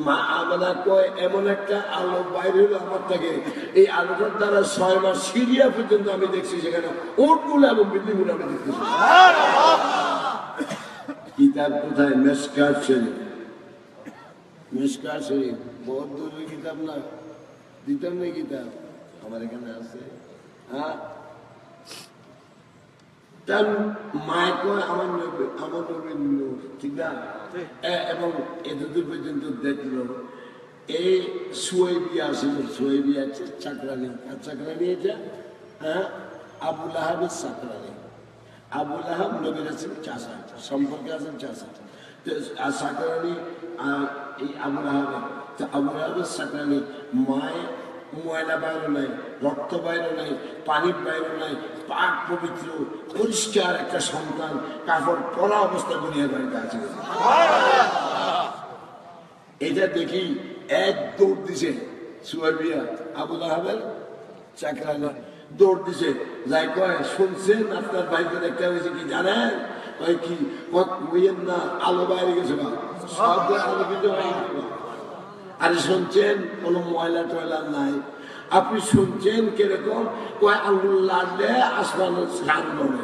মা আমানা কয় এমন একটা আলো বাইরে হলো আমার থেকে, এই আলোটার দ্বারা 6 মাস সিরিয়া পর্যন্ত আমি দেখছি, সেখানে ওটগুলো এবং বিল্ডিংগুলো আমি দেখতেছি। কিতাব কোথায়? মেশকাত শরীফ। মেশকাত শরীফ বহুত দূরের কিতাব না, দিতাম না কিতাব, আমার এখানে আছে। হ্যাঁ, তার মায় কয় আমার নবীর নূর, ঠিক না? এবং এতদূর পর্যন্ত দেখলো এই সুয়েবি আসিল, সুয়েবি আছে চাকরানি, আর চাকরানি এটা হ্যাঁ আবু লাহাবের চাকরানি। আবু লাহাব নবীর আছেন চাষা, সম্পর্কে আছেন চাষা। আর চাকরানি এই আবু লাহাবের, তো আবু লাহাবের চাকরানি মায়ের ময়লা বাইরে নাই, রক্ত বাইরে নাই, পানির বাইরে নাই, পাক পবিত্র পরিষ্কার একটা সন্তান, কাপড় পরা অবস্থা দুনিয়ার বাড়িতে আছে। এটা দেখি এক দৌড় দিছে সুয়াবিয়া আবু লাহাবের চাকরানি, দৌড় দিছে যাই কয় শুনছেন আপনার বাইকে একটা হয়েছে কি জানেন? কয় কি বইয়ের না আলো বাইরে গেছে না, সব আলোকিত হয়ে গেছে। আরে শুনছেন কোনো ময়লা টয়লা নাই? আপনি শুনছেন কিরকম? কয় আঙ্গুল লাগলে আসমানের স্নান করে।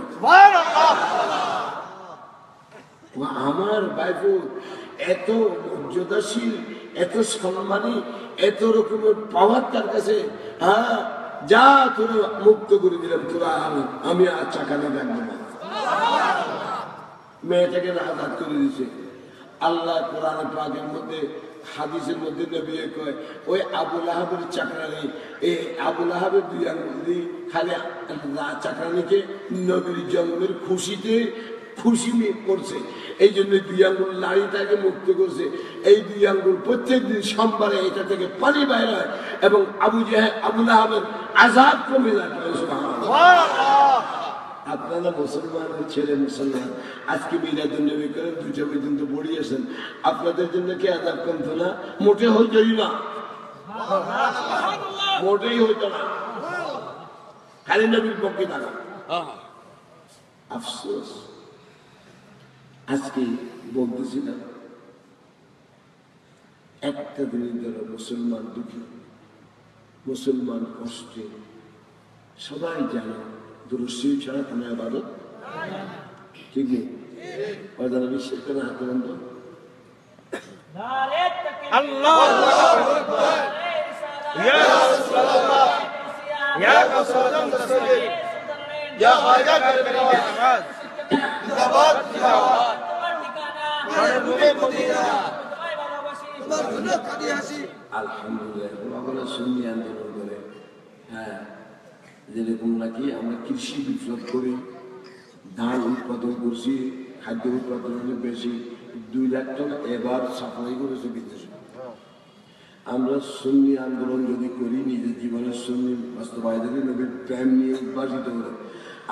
আমার বাইবু এত মর্যাদাশীল, এত সম্মানী, এত রকমের পাওয়ার তার কাছে। হ্যাঁ যা তোর মুক্ত করে দিলাম, তোরা আমি আর চাকানে দেখবো না। মেয়েটাকে আজাদ করে দিছে আল্লাহ কোরআন পাকের মধ্যে, হাদিসের মধ্যে নবী কয় ওই আবু লাহাবের চাকরানি, এই আবু লাহাবের দুই আঙ্গুল দিয়ে খালি চাকরানিকে নবীর জন্মের খুশিতে খুশি করছে, এই জন্য দুই আঙ্গুল নারীটাকে মুক্ত করছে। এই দুই আঙ্গুল প্রত্যেক দিন সোমবারে এটা থেকে পানি বাইর হয় এবং আবু লাহাবের আযাব কমে যায়। আপনারা মুসলমানের ছেলে মুসলমান, আজকে মিলাদুন নবী করেন, 2টা পর্যন্ত পড়িয়েছেন, আপনাদের জন্য কি আযাব কমতো না? মোটে হইতই না, মোটেই হইতো না, খালি নবীর পক্ষে থাকা। আফসোস আজকে বলতেছি না, একটা দিনের দ্বারা মুসলমান দুঃখী, মুসলমান কষ্টে, সবাই জানে দুরুশি ছাড়া কোনো ইবাদত ঠিক নেই। যারা বিশ্বাস করে হাতে বন্ধ আলহামদুলিল্লাহ সুন্নি আন্দোলন করে। হ্যাঁ যেরকম নাকি আমরা কৃষি বিপ্লব করি, ধান উৎপাদন করছি, খাদ্য উৎপাদন বেশি, 2 লাখ টন এবার সাপ্লাই করেছে বিদেশে। আমরা সুন্নি আন্দোলন যদি করি, নিজের জীবনের সুন্নি বাস্তবায়নের নবীর প্রেম নিয়ে উদ্ভাসিত করে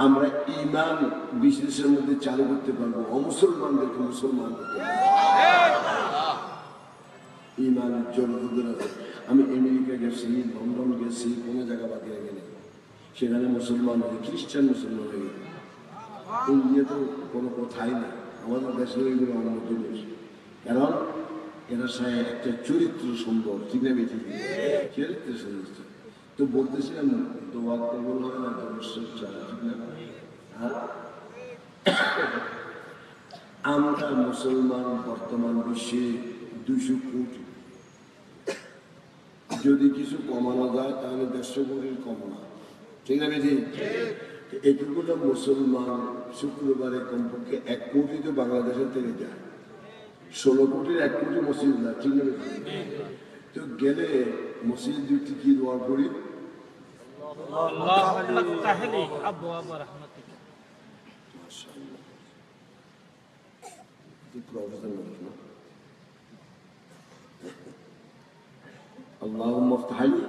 আমরা ইমান বিশেষের মধ্যে চালু করতে পারবো, অমুসলমানদেরকে মুসলমান করতে পারবো। ইমান জনগণদের আছে। আমি আমেরিকা গেছি, লন্ডন গেছি, কোনো জায়গা বাকি রেখে নেই, সেখানে মুসলমান হয়ে খ্রিস্টান মুসলমান হয়ে গেছে। ইন্ডিয়া তো কোনো কথাই না, আমাদের দেশের এগুলো অন্য জিনিস, কারণ এরা সাহেব একটা চরিত্র সুন্দর, ঠিক না বেশি চরিত্র সুন্দর। তো বলতেছিলাম দোয়া কবুল হয় না, ঠিক না? আমরা মুসলমান বর্তমান বিশ্বে 200 কোটি, যদি কিছু কমানো যায় তাহলে 150 কোটির কম না, ঠিক না বেশি? এটুকুটা মুসলমান শুক্রবারে কমপক্ষে 1 কোটি তো বাংলাদেশের থেকে যায়, 16 কোটির 1 কোটি মসজিদ না, ঠিক না বেশি? তো গেলে মসজিদ 2টি কি দোয়া করি, আল্লাহুম্মা ইফতাহ লি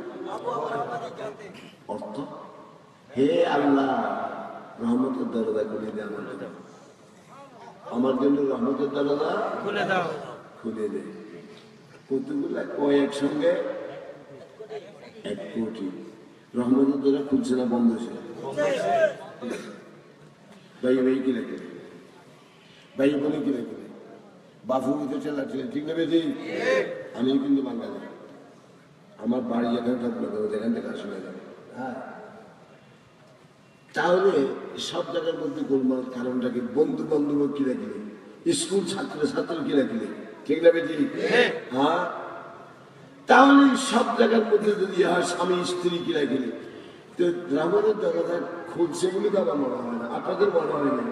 অর্থ, হে আল্লাহ রহমতের দরজা খুলে দে, আমার জন্য রহমতের দরজা খুলে দাও, খুলে দে। কতগুলা কয় একসঙ্গে? 1 কোটি। রহমতের দরজা খুলছে না, বন্ধ ছিল। ভাই ভাই কি লাগে, ভাই বলে কি লাগে, বাফু হইতে চালাচ্ছে, ঠিক না বেশি? আমি কিন্তু বাঙালি, আমার বাড়ি এখানে থাকলে যেখান থেকে আসলে যাবে। হ্যাঁ, তাহলে সব জায়গার মধ্যে গোলমাল কারণটা কি? বন্ধু বান্ধব কি রাখলে, স্কুল ছাত্র ছাত্র কি রাখলে, ঠিক না বেশি? হ্যাঁ, তাহলে সব জায়গার মধ্যে যদি হয় স্বামী স্ত্রী কি রাখলে, তো রামানের দরজা খুলছে বলে তো আমার মনে হয় না, আপনাদের মনে হয় না?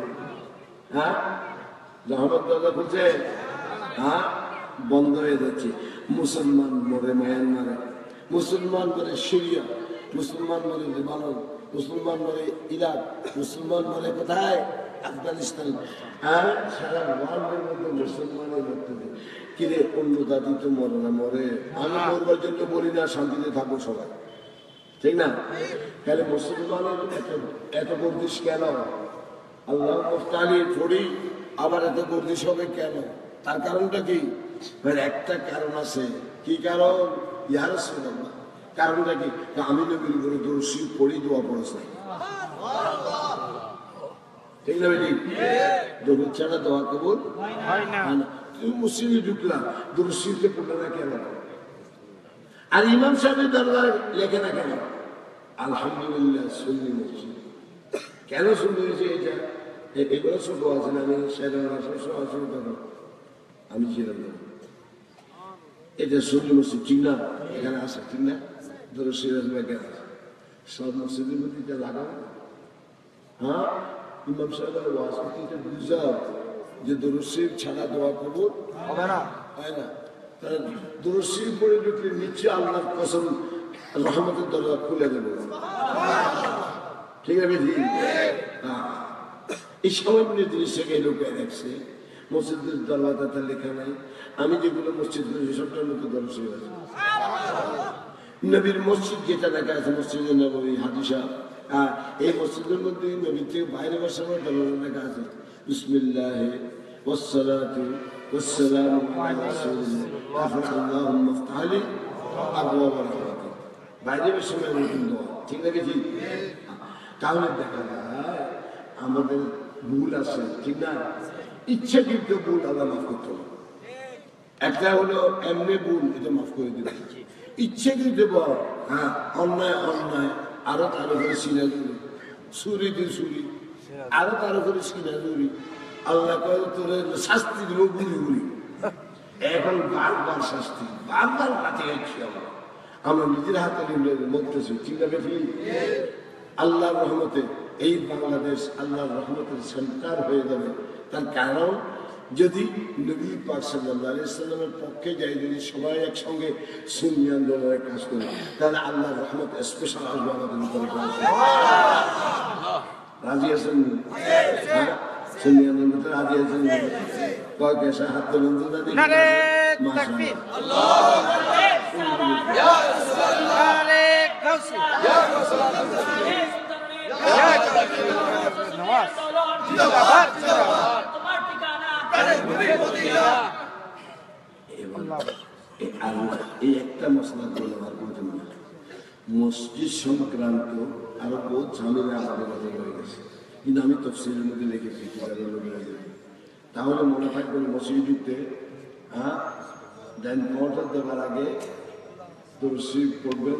হ্যাঁ, রহমত দরজা খুলছে। হ্যাঁ, বন্ধ হয়ে যাচ্ছে। মুসলমান মরে মায়ানমারে, মুসলমান মরে সিরিয়া, মুসলমান মরে লেবানন, মুসলমান মরে ইরাক, মুসলমান মরে কোথায়? আফগানিস্তান। হ্যাঁ, সারা ওয়ার্ল্ডের মধ্যে মুসলমানের মধ্যে কিরে অন্য জাতি তো মরে না, মরে। আমি মরবার জন্য বলি না, শান্তিতে থাকবো সবাই, ঠিক না? তাহলে মুসলমানের এত গর্দিশ কেন? আল্লাহ মুফতালি পড়ি আবার এত গর্দিশ হবে কেন? তার কারণটা কি? একটা কারণ আছে। কি কারণ? ইয়া রাসূলুল্লাহ, কারণটা কি? আমি নবীর উপরে দরুদ শরীফ পড়ি, দোয়া পড়েছি, ঠিক না বেটি? দরুদ ছাড়া দোয়া কবুল হয় না। তুমি মুসলিমে ঢুকলা, দরুদ শরীফে পড়লে না কেন? আর ইমাম সাহেবের দরবারে লেখে না কেন? আলহামদুলিল্লাহ সুন্নি মসজিদ। কেন সুন্নি হয়েছে এটা? এগুলো ছোট আছে না, আমি ছিলাম না। এটা সুন্নি মসজিদ, ঠিক না? এখানে আসে, ঠিক না? ধরো সিরাজ কেন আছে? সব মসজিদের মধ্যে এটা লাগাও না। হ্যাঁ, ইমাম সাহেবের ওয়াজ করতে এটা বুঝাও যে দরুদ শরীফ ছাড়া দোয়া কবুল হবে না, হয় না। তাহলে দরুদ শরীফ পড়ে ঢুকলে নিশ্চয় আল্লাহর কসম রহমতের দরজা খুলে দেবে, ঠিক আছে? এই সামান্য জিনিসটাকে ঢুকে রাখছে। মসজিদের দরওয়াজাতে লেখা নাই। আমি যেগুলো মসজিদ করেছি সবটার মধ্যে দরুদ শরীফ আছে। নবীর মসজিদ যেটা লেখা আছে, মসজিদে নববী হাদিসা, এই মসজিদের মধ্যে নবীর থেকে বাইরে বসার দরজা লেখা আছে বিসমিল্লাহ ওয়াসসালাতু ওয়াসসালামু আলা রাসূলিল্লাহ আল্লাহুম্মা ইফতাহলি আবওয়াব রাহমাতিক। বাইরে বসে নবীর দোয়া, ঠিক না? কি তাহলে দেখা যায় আমাদের ভুল আছে, ঠিক না? ইচ্ছাকৃত ভুল আল্লাহ মাফ করতে হবে। একটা হলো এমনি ভুল, এটা মাফ করে দিবে। ইচ্ছাকৃত বল, হ্যাঁ, অন্যায় অন্যায়, আরো তার উপরে সিনা জুড়ি, সুরি দিয়ে সুরি, আরো তার উপরে সিনা জুড়ি। আল্লাহ কয় তোর শাস্তি দিব গুলি গুলি। এখন বারবার শাস্তি, বারবার হাতে যাচ্ছি আমরা নিজের হাতে মরতেছি, ঠিক না? আল্লাহর রহমতে এই বাংলাদেশ আল্লাহর রহমতের সেন্টার হয়ে যাবে। তার কারণ যদি নবী পাক সাল্লাল্লাহু আলাইহি সাল্লামের পক্ষে যাই, যদি সবাই একসঙ্গে সুন্নি আন্দোলনের কাজ করে, তাহলে আল্লাহর রহমত স্পেশাল আসবে আমাদের উপরে। রাজি আছেন? সুন্নি আন্দোলনতে রাজি আছেন? কয় কেসা হাত তোলেন তো দাদি। এই একটা মশলা ব্যবহার করতে না, মসজিদ সংক্রান্ত আরো বহুত ঝামেলা আমাদের কাছে হয়ে গেছে, কিন্তু আমি তফসিলের মধ্যে লিখেছি। তাহলে মনে থাকবেন মসজিদ ঢুকতে, হ্যাঁ, ডান পাওয়াটা দেওয়ার আগে দরুদ শরীফ পড়বেন,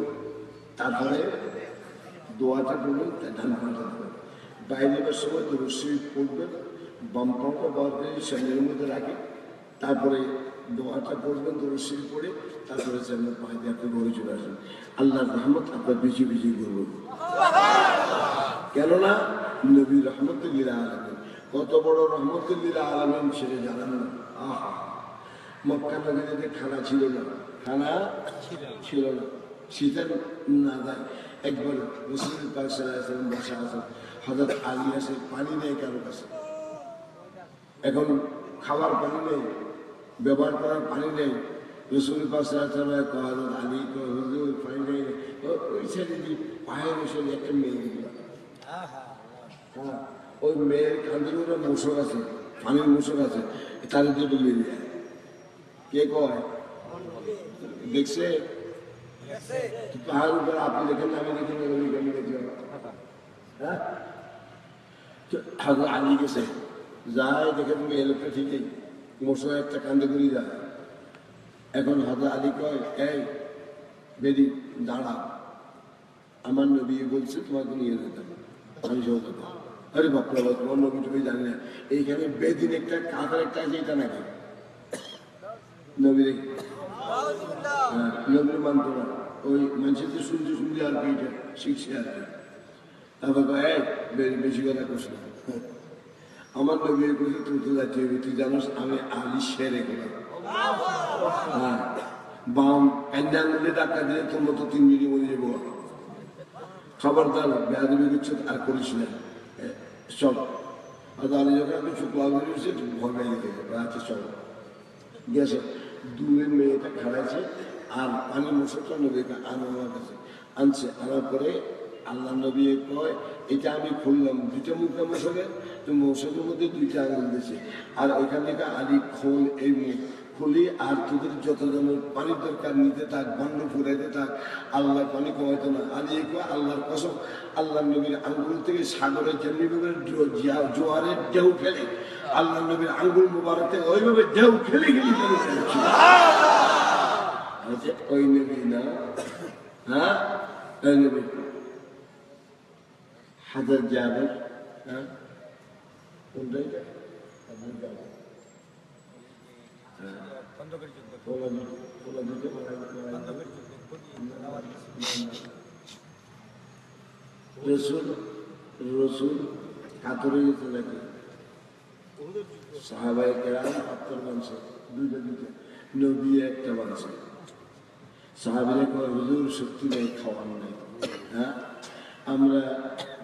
তারপরে দোয়াটা পড়বেন, ডান পাওয়াটা দেবেন। বাইরে যাবার সময় দরুদ শরীফ পড়বেন, বাম পাওয়াটা বার করে সামনের মধ্যে রাখে, তারপরে দোয়াটা পড়বেন, দরুদ শরীফ পড়ে, তারপরে সামনে পায়ে দিয়ে আপনি ঘরে চলে আসবেন। আল্লাহর রহমত আপনার বেশি বেশি করবেন, কেননা নবী রহমতুল্লিল আলামিন কত বড় রহমতুল্লিল আলামিন সেটা জানেন না। আহা, মক্কা নগরীতে খানা ছিল না, খানা ছিল না, শীতের না যায়। একবার রাসূল পাক সাল্লাল্লাহু আলাইহি ওয়াসাল্লাম বসা আছেন, হযরত আলী আছে, পানি নেই কারো কাছে। এখন খাবার পানি নেই, ব্যবহার করার পানি নেই। রাসূল পাক সাল্লাল্লাহু আলাইহি ওয়াসাল্লাম কয় হযরত আলী, কয় হুজুর পানি নেই। ওই সাইডে দি পায়ে বসে একটা মেয়ে দিল, ওই মেয়ের কান্দির উপরে মশক আছে, পানির মশক আছে, তাদের দিয়ে বলিয়ে দিয়ে। কে কয়? দেখছে পাহাড়ের উপরে, আপনি দেখেন না, আমি দেখি না, আমি দেখি। হ্যাঁ, হযরত আলী গেছে, যায় দেখে তুমি এই লোকটা ঠিকই মশক একটা কান্দে ঘুরিয়ে যায়। এখন হযরত আলী কয়, এই বেদি দাঁড়া, আমার নবী বলছে তোমাকে নিয়ে যেতে, আমি সব কথা। আরে বাপরা বাপ, তোমার নবী তুমি জানি না, এইখানে বেদিন একটা কাঁথার একটা আছে, এটা নাকি নবীর? হ্যাঁ, নবীর মানতো না, ওই মানুষের তো শুনতে শুনতে আর কি এটা শিখছে আর কি। তারপর বেশি কথা করছে না। আমার নবী বলছে তুই তো যাচ্ছি তুই জানোস আমি আলী শেরে গেলাম। হ্যাঁ, বাম এন্ডাঙ্গুলে ডাক্তার দিলে তোমরা তো 3 মিনিট মরে যাবো। খবরদার বেয়াদবি করছে আর করিস না সব। আর আলী যখন আমি শুক্লা বেরিয়েছে ভয় পেয়ে গেছে, আচ্ছা সব গেছে। দূরের মেয়েটা খাড়াইছে আর পানির মশাটা নবীকে আমার কাছে আনছে। আনার পরে আল্লাহ নবী কয় এটা আমি খুললাম, 2টা মুখটা মশাকে, তো মশাকের মধ্যে 2টা আঙুল দিয়েছে। আর ওইখান থেকে আলী খোল এই মুখ খুলি, আর তোদের যত জনের পানির দরকার নিতে থাক, বন্ধ ফুরাইতে থাক, আল্লাহর পানি কমাইতো না। আলী কয় আল্লাহর কসম, আল্লাহ নবীর আঙ্গুল থেকে সাগরে যেমনিভাবে জোয়ারের ঢেউ ফেলে, আল্লাহ নবীর আঙ্গুল মুবারক থেকে ওইভাবে ঢেউ ফেলে গেলি ওই নবী না। হ্যাঁ, ওই নবী হাজার যাবেন। হ্যাঁ, কোনটাই রসুল কাতরে যেতে লাগে, সাহাবায়ে কেরাম 70 মানছে, 2টা নবী একটা মানছে। সাহাবীরা কয় হুজুর শক্তি নেই, খাওয়ার নেই। হ্যাঁ, আমরা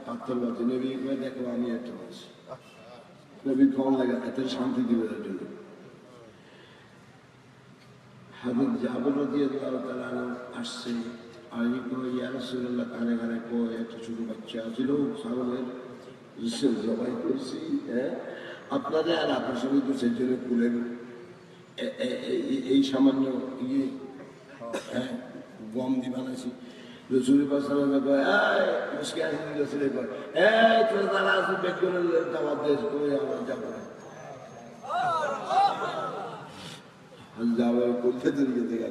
70 মানছি। নবী কয় দেখো আমি একটা মানছি। নবী খাওয়ান লাগে এত শান্তি দিবে তার জন্য। হাদিস জাবের রাদিয়াল্লাহু তাআলা আসছে, আর ইয়া রাসূলুল্লাহ কানে কানে কয় একটা ছোট বাচ্চা ছিল ছাগলের জবাই করছি, হ্যাঁ আপনারা আর আপনার সঙ্গে তো সেই জন্য কুলেন এই সামান্য ইয়ে গম দিয়ে বানাইছি। রসুলের পাশে কয় মুসকে আসেন, রসুলের কয় তোরা তারা আসে বেগুনের দাওয়াত দেশ করে আমরা যাবো না। যাওয়ার করতে তরিকে থেকে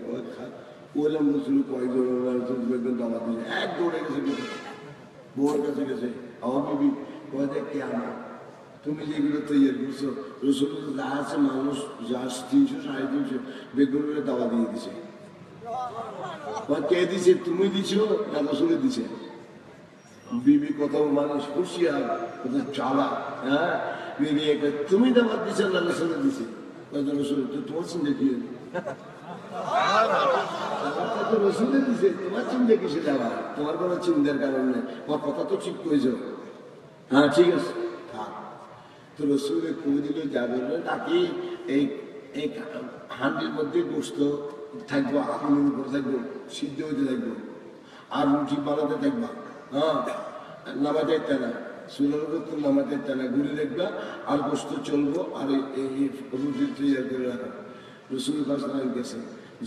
বললাম রসুল কয়েকজন বেগুন দাওয়াত দিয়েছে, এক দৌড়ে গেছে বউর কাছে গেছে, আমার বিবি কয় দেখ কে আমার তুমি যেগুলো তৈরি করছো, রসুল যা আছে মানুষ যা 300 350 বেগুনের দাওয়া দিয়ে দিছে। কে দিছে, তুমি দিছো না রসুলে দিছে? বিবি কত মানুষ হুঁশিয়ার, কত চালা। হ্যাঁ, বিবি তুমি দাওয়াত দিছো না রসুলে দিছে? রসুল তো তোমার চিন্তা কি, রসুলে দিছে, তোমার চিন্তা কিসে দেওয়া? তোমার কোনো চিন্তার কারণ নেই, তোমার কথা তো ঠিক করেছ। হ্যাঁ ঠিক আছে, তো রসুলে কমে দিল যাবে তাকে এই এই হাঁডির মধ্যে গোস্ত থাকবো, আগুনের উপর থাকবো, সিদ্ধ হইতে থাকবো, আর রুটি বানাতে থাকবা। হ্যাঁ, নামাতে ইত্যা না, চুলের উপর তো নামাতে ইত্যা না, ঘুরে দেখবা আর গোস্ত চলবো, আর এই রুটি তৈরি করে রাখা। রসুল পাশে গেছে,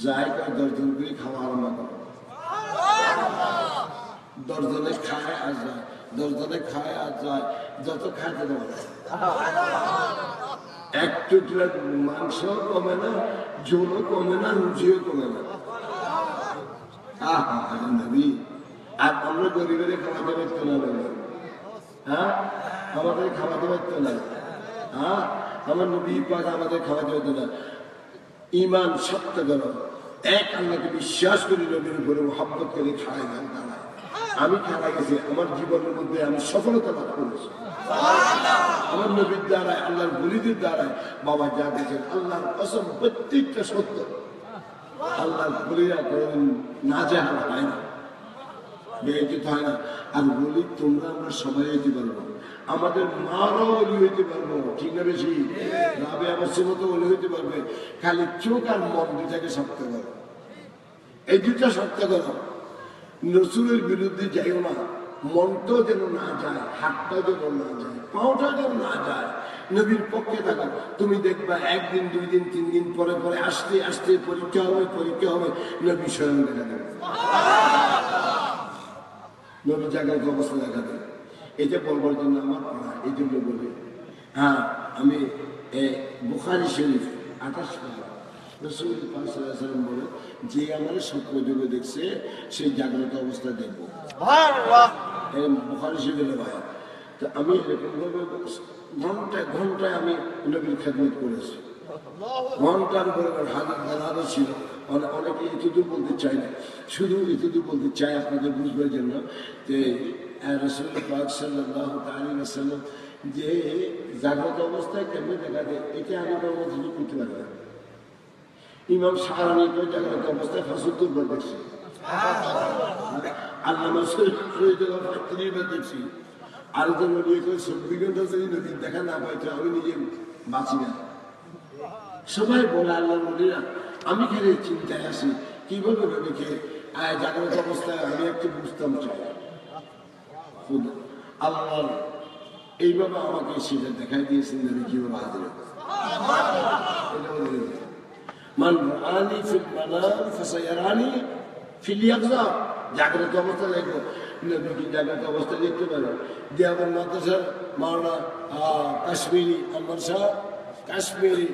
যাই কয় 10 জন করে খাওয়া আরম্ভ করো। 10 জনে খায় আর যায়, 10 জনে খায় আর যায়, যত খায় তত এক টুকরা মাংস কমে না, ঝোলও কমে না, রুচিও কমে না। নবী আর আমরা গরিবের খাওয়াতে পারতো না, হ্যাঁ আমাদের খাওয়াতে পারতো না। হ্যাঁ, আমার নবী পাক আমাদের খাওয়াতে হতো না। ইমান সত্য করো, এক আল্লাহকে বিশ্বাস করি, নবীর উপরে মহব্বত করে খায় গান দাঁড়ায়। আমি খাওয়া গেছি, আমার জীবনের মধ্যে আমি সফলতা লাভ করেছি আমার নবীর দ্বারায়, আল্লাহর বলিদের দ্বারায়। বাবা যা গেছেন আল্লাহর কসম প্রত্যেকটা সত্য। আল্লাহর বলিরা কোন না জাহাল হয় না, বেইজ্জত হয় না। আর বলি তোমরা আমরা সবাই হইতে পারবো, আমাদের মারাও অলি হইতে পারবো, ঠিক না বেশি? রাবে আবাসের মতো অলি হইতে পারবে। খালি চোখ আর মন দুটাকে শক্ত করো, এই দুটা শক্ত করো। রসুলের বিরুদ্ধে যাইও না, মনটাও যেন না যায়, হাতটাও যেন না যায়, পাওটাও যেন না যায়। নবীর পক্ষে থাকো, তুমি দেখবা 1 দিন 2 দিন 3 দিন পরে পরে আস্তে আস্তে পরীক্ষা হবে, নবী স্বয়ং দেখা দেবে, নবী জায়গার অবস্থা দেখা দেবে। এটা বলবার জন্য আমার পড়া, এই জন্য বলি। হ্যাঁ, আমি বুখারী শরীফ 28 পারা রসুল পাক সাল্লাল্লাহু আলাইহি ওয়াসাল্লাম বলে, যে আমার স্বপ্ন যুগে দেখছে সেই জাগ্রত অবস্থা দেখবো। বুখারী শরীফের ভাই, তো আমি এরকমভাবে ঘন্টায় ঘন্টায় আমি নবীর খেদমত করেছি, ঘন্টার উপরে হাজার ছিল। অনেকে এতদূর বলতে চাই না, শুধু এতদূর বলতে চাই আপনাদের বুঝবার জন্য যে রাসূল পাক সাল্লাল্লাহু আলাইহি ওয়াসাল্লাম যে জাগ্রত অবস্থায় কেমনে দেখা যায়, এটা আমি কোনো জিনিস করতে পারি না। ইমাম সাহারানি করে জাগ্রত অবস্থায় ৭৫ বার দেখছি, আল্লামা শহীদুল্লাহ বার দেখছি, আরেকজন নদী করে ২৪ ঘন্টা যদি নদীর দেখা না পাই তো আমি নিজে বাঁচি না। সবাই বলে আল্লাহ নদীরা, আমি খেলে চিন্তায় আসি কিভাবে নদীকে জাগ্রত অবস্থায় আমি একটু বুঝতাম চাই। আল্লাহ এইভাবে আমাকে সেটা দেখাই দিয়েছেন আমি কিভাবে হাজির মান রানি ফিল মানাম ফাসায়ারানি ফিল ইয়াকযা, জাগ্রত অবস্থা দেখবো নবীকে জাগ্রত অবস্থা দেখতে পারে। দেওয়ান মাদ্রাসার মাওলানা কাশ্মীরি আনোয়ার শাহ কাশ্মীরি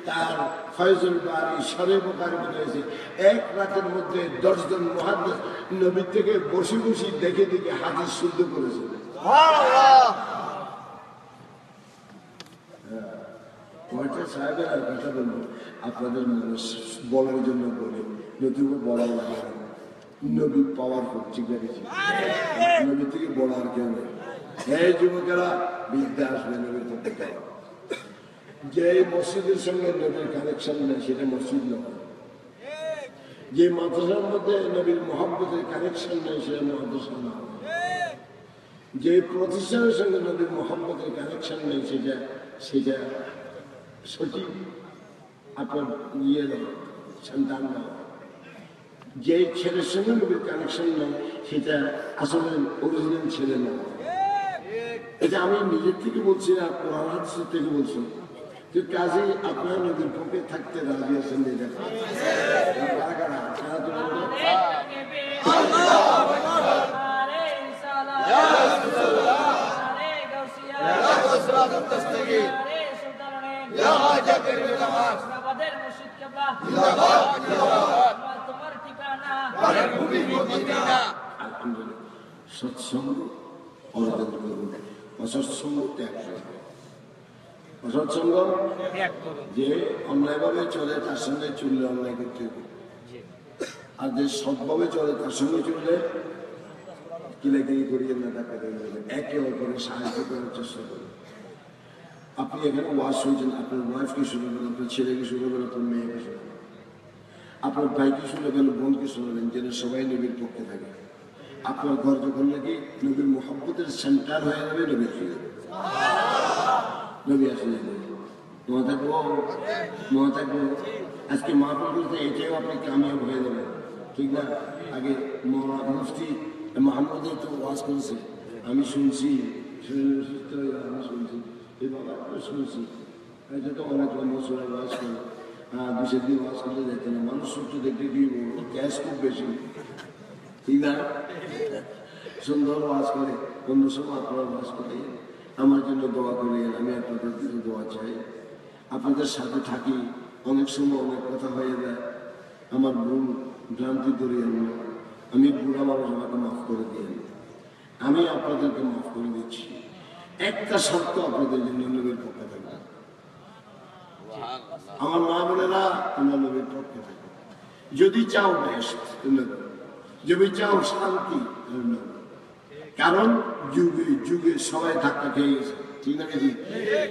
তার ফয়জুল বারি শরে বুখারী রয়েছে, এক রাতের মধ্যে ১০ জন মুহাদ্দিস নবী থেকে বসে বসে দেখে দেখে হাদিস শুদ্ধ করেছে। কয়টা সাহেবের আর কথা বলবো, আপনাদের মানুষ বলার জন্য বলে, নতুন বলার লাগে না। নবী পাওয়ারফুল, ঠিক আছে, নবী থেকে বলা আর কেউ নেই। এই যুবকেরা বিদ্যা আসবে নবীর থেকে। যে মসজিদের সঙ্গে নবীর কানেকশন নেই সেটা মসজিদ নয়, যে মাদ্রাসার মধ্যে নবীর মুহাব্বতের কানেকশন নেই সেটা মাদ্রাসা নয়, যে প্রতিষ্ঠানের সঙ্গে নবীর মুহাব্বতের কানেকশন নেই সেটা সঠিক আপনার ইয়ে নয়, সন্তান নয়। যে ছেলের সঙ্গে নবীর কানেকশন নেই সেটা আসলে অরিজিনাল ছেলে নয়। এটা আমি নিজের থেকে বলছি না, কোরআন হাদিস থেকে বলছি। তো কাজে আপনারা নদীর পক্ষে থাকতে রাজি আছেন? সৎসঙ্গ অর্জন করুন, অসৎসঙ্গ ত্যাগ করুন। অসৎসঙ্গ যে অন্যায়ভাবে চলে তার সঙ্গে চললে অন্যায় করতে হবে, আর যে সৎভাবে চলে তার সঙ্গে চললে কিলাকিলি করিয়ে না টাকা দেবে, একে অপরের সাহায্য করার চেষ্টা করুন। আপনি এখানে ওয়াশ হয়েছেন, আপনার ওয়াইফকে শুনবেন, আপনার ছেলেকে শুনবেন, আপনার মেয়েকে শুনবেন, আপনার ভাইকে শুনবেন, বোনকে শুনবেন, যেন সবাই নবীর পক্ষে থাকে। আপনার ঘর যখন নাকি নবীর মুহাব্বতের সেন্টার হয়ে যাবে, নবী আসে যাবে, নবী আসে যাবে। মনে থাকবো আজকে মাহফিল করতে এটাও আপনি কামিয়াব হয়ে যাবেন, ঠিক না? আগে মুফতি মাহমুদের তো ওয়াজ করেছে, আমি শুনছি, আমি শুনছি, এই বাবা শুনছি, এটা তো অনেক লম্বা সময় ওয়াজ করে, ২ দিন ওয়াজ করতে যেতে না, মানুষ সূত্র দেখতে কি বলবো, ক্যাশ খুব বেশি, ঠিক না? সুন্দর ওয়াজ করে, অন্য সময় আপনারা ওয়াজ করে আমার জন্য দোয়া করেন, আমি আপনাদের জন্য দোয়া চাই। আপনাদের সাথে থাকি, অনেক সময় অনেক কথা হয়ে যায়, আমার ভুল ভ্রান্তি ধরিয়ে না, আমি বুড়া মানুষ, আমাকে মাফ করে দিয়ে, আমি আপনাদেরকে মাফ করে দিচ্ছি। একটা শর্ত আপনাদের জন্য, নবীর পক্ষে থাকবে। আমার মা বোনেরা, তোমরা নবীর পক্ষে থাকবে। যদি চাও বেশ, যদি চাও শান্তি, কারণ যুগে যুগে সবাই ধাক্কা খেয়ে গেছে, ঠিক না?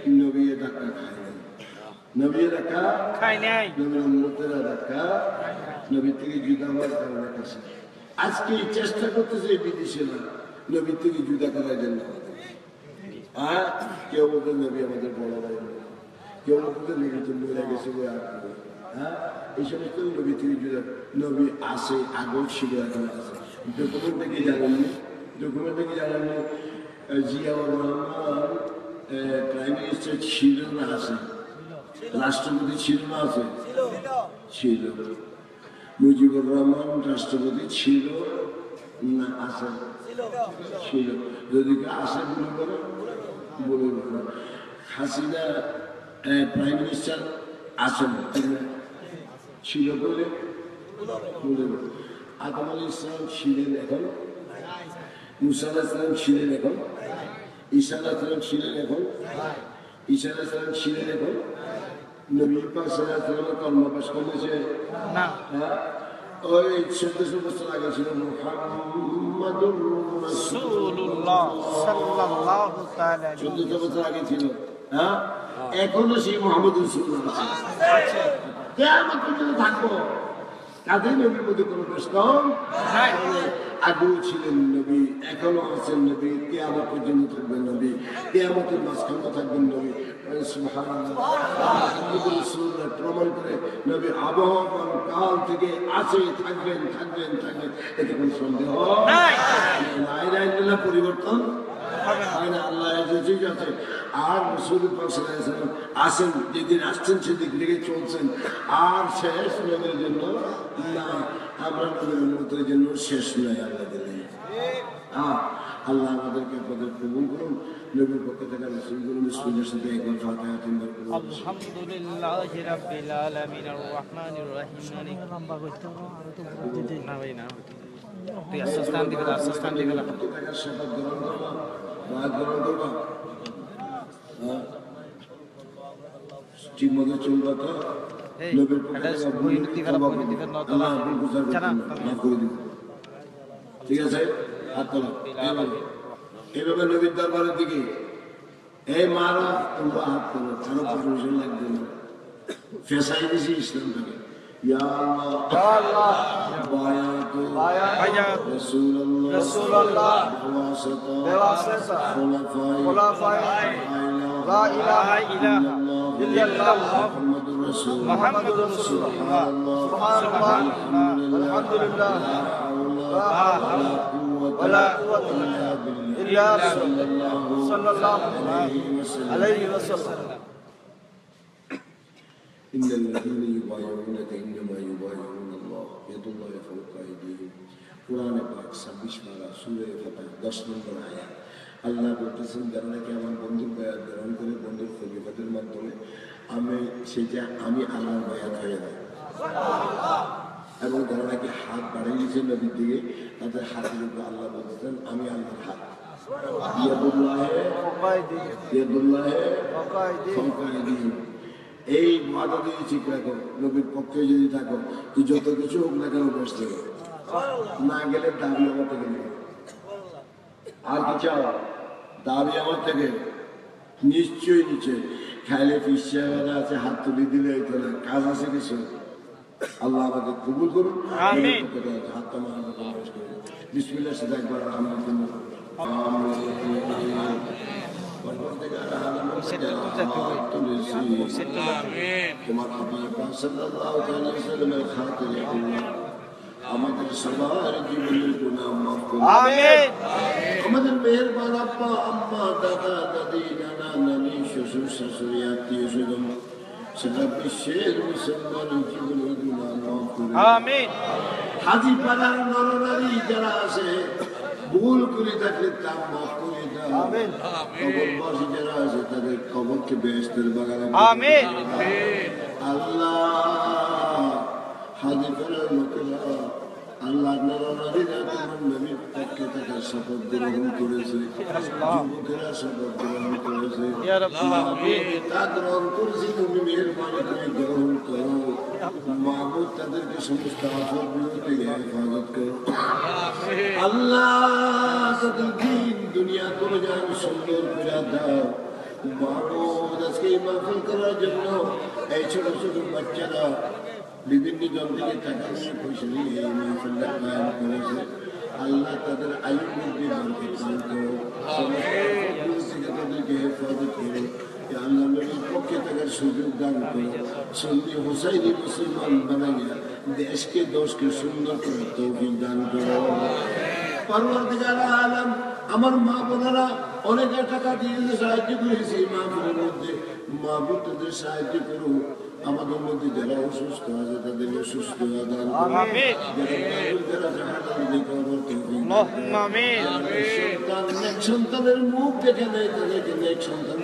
কি নবী ধাক্কা খায় নাই, নবী ধাক্কা খায় নাই, নবীর উম্মতেরা ধাক্কা নবীর থেকে জুদা হওয়ার কারণে কাছে আজকে চেষ্টা করতেছে বিদেশিরা নবীর থেকে জুদা করার জন্য। আর কেউ বলতে নবী আমাদের বড় ভাই, কেউ বলতে নবী তো মরে গেছে, হ্যাঁ, এই সমস্ত নবী থেকে জুদা। নবী আসে, আগেও ছিল, এখন আছে। ডকুমেন্ট থেকে জানেননি, জিয়াউর রহমান প্রাইম মিনিস্টার ছিল না আছে, রাষ্ট্রপতি ছিল না আছে, ছিল। মুজিবুর রহমান রাষ্ট্রপতি ছিল না আছে, ছিল। যদি আসে বলে হাসিনা প্রাইম মিনিস্টার আসেন ছিল বলে আদম আলী ইসলাম ছিলেন, এখন মুসা আলাইহিস সালাম ছিলেন, এখন ঈসা আলাইহিস সালাম ছিলেন, এখন ঈসা আলাইহিস সালাম ছিলেন, এখন নবী পাক সাল্লাল্লাহু আলাইহি ওয়াসাল্লাম কর্মবাস করেছে না। ওই 1400 বছর আগে ছিল মুহাম্মাদুর রাসূলুল্লাহ সাল্লাল্লাহু তাআলা 1400 বছর আগে ছিল। হ্যাঁ, এখনো সেই মুহাম্মদ রাসূলুল্লাহ আছে। কিয়ামত পর্যন্ত থাকবো। কাদের নবীর মধ্যে কোনো প্রশ্ন নাই। আগেও ছিলেন নবী, এখনো আছেন নবী, কিয়ামত পর্যন্ত থাকবেন নবী, কিয়ামতের মাঝখানে থাকবেন নবী। সুবহানাল্লাহ, মুহাম্মদুর রাসূলুল্লাহ প্রমাণ করে নবী আবহমান কাল থেকে আছে, থাকবেন থাকবেন থাকবেন, এতে কোনো সন্দেহ নাই। লা ইলাহা ইল্লাল্লাহ পরিবর্তন হয় না, আল্লাহ এজেন্সি আছে। আর রাসূল পাক সাল্লাল্লাহু আলাইহি ওয়াসাল্লাম আসেন, যেদিন আসছেন সেদিক থেকে চলছেন। আর শেষ নবীর জন্য না, আমরা নবীর উম্মতের জন্য শেষ নয় আল্লাহ দিলেন। হ্যাঁ, আল্লাহ আমাদেরকে আপনাদের কবুল করুন। নবীর পক্ষে থেকে রাসূল করুন। বিসমিল্লাহির সাথে একবার ফাতিহা তিনবার করুন। আলহামদুলিল্লাহি রাব্বিল আলামিন আর রহমানির রহিম মালিক লম্বা করতে না ভাই না তুই আস্তান দিকে টাকার শপথ গ্রহণ করবা, বাদ গ্রহণ করবা। হ্যাঁ, ঠিক মতো চলবা তো। নবীর পক্ষে থেকে আল্লাহ আপনি গুজার করবেন, মাফ করে দিন। ঠিক আছে, হাত তোলা। এইভাবে নবীর দরবারের দিকে এই মারা তোমরা হাত তোলো, কারো পারমিশন লাগবে না। ফেসাই দিছি ইসলামটাকে। ইয়া আল্লাহ বায়াতু রাসূলুল্লাহ বিওয়াসিতা খুলাফায়ে লা ইলাহা ইল্লাল্লাহ মুহাম্মাদুর রাসূলুল্লাহ সুবহানাল্লাহ আলহামদুলিল্লাহ লা হাওলা ওয়ালা কুওয়াতা ইল্লা বিল্লাহ সাল্লাল্লাহু আলাইহি ওয়াসাল্লাম। إن الذين يبايعونك إنما يبايعون الله يد الله فوق أيديهم। কুরআন পাক 26 পারা সূরা ফাতিহা 10 নম্বর আয়াত। আল্লাহ বলতেছেন, যারা নাকি আমার বন্ধুর বায়াত গ্রহণ করে বন্ধুর খলিফাতের মাধ্যমে আমি আল্লাহর বায়াত হয়ে যাই। এবং যারা নাকি হাত বাড়িয়ে দিয়েছে নবীর দিকে, তাদের হাতের উপর আল্লাহ বলতেছেন আমি আল্লাহর হাত। ইয়াদুল্লাহে ফাওকা আইদিহিম। এই ওয়াদা দিয়ে ঠিক রাখো, নবীর পক্ষে যদি থাকো, তুই যত কিছু হোক না কেন বসতে না গেলে দাবি আমার থেকে নেবে। আর কি চাও? দাবি আমার থেকে নিশ্চয়ই নিচে খাইলে পিছিয়ে আছে, হাত তুলে দিলে হইতো না, কাজ আছে কিছু। আল্লাহ আমাকে কবুল করুন। হাত তোমার বিসমিল্লাহির সাথে একবার আলহামদুলিল্লাহ। আমাদের সবার জীবনের গুনাহ মাফ করুন। আমাদের মেহেরবান আব্বা আম্মা দাদা দাদি নানা নানি শ্বশুর শাশুড়ি আত্মীয় স্বজন সারা বিশ্বের মুসলমানের জীবনের গুনাহ মাফ করুন। হাজি পাড়ার নরনারী যারা আছে ভুল করে থাকলে তা মাফ করে দাও। কবরবাসী যারা আছে তাদের কবরকে বেহেশতের বাগানে। আল্লাহ হাজি পাড়ার লোকেরা, আল্লাহ নরনারীরা তোমার নবীর পক্ষে থাকার শপথ গ্রহণ করেছে, যুবকেরা শপথ গ্রহণ করেছে, তা গ্রহণ করেছে। তুমি মেহেরবানি করে গ্রহণ করো মাহবুব, তাদেরকে সমস্ত আফত বিপদ থেকে হেফাজত করো। আল্লাহ তাদের দিন দুনিয়া করে যান সুন্দর করে দাও মাহবুব। আজকে এই মাহফিল করার জন্য এই ছোট ছোট বাচ্চারা বিভিন্ন জন থেকে টাকা নিয়ে পয়সা নিয়ে এই মাহফিলটা কায়েম করেছে। আল্লাহ তাদের আয়ু বৃদ্ধি বরকত করো, তাদেরকে হেফাজত করো। আল্লাহ নবীর পক্ষে থাকার সুযোগ দান করো। সুন্নি হুসাইনি মুসলমান বানাইয়া দেশকে দশকে সুন্দর করে তৌফিক দান করো। পরওয়ারদিগার আলম, আমার মা বোনেরা অনেকে টাকা দিয়ে সাহায্য করেছে এই মাহফিলের মধ্যে, মাহবুব তাদের সাহায্য করো। আমাদের মধ্যে যারা অসুস্থ আছে তাদেরকে সুস্থ দান করো। যারা সন্তানের মুখ দেখে নেই তাদেরকে নেক সন্তান।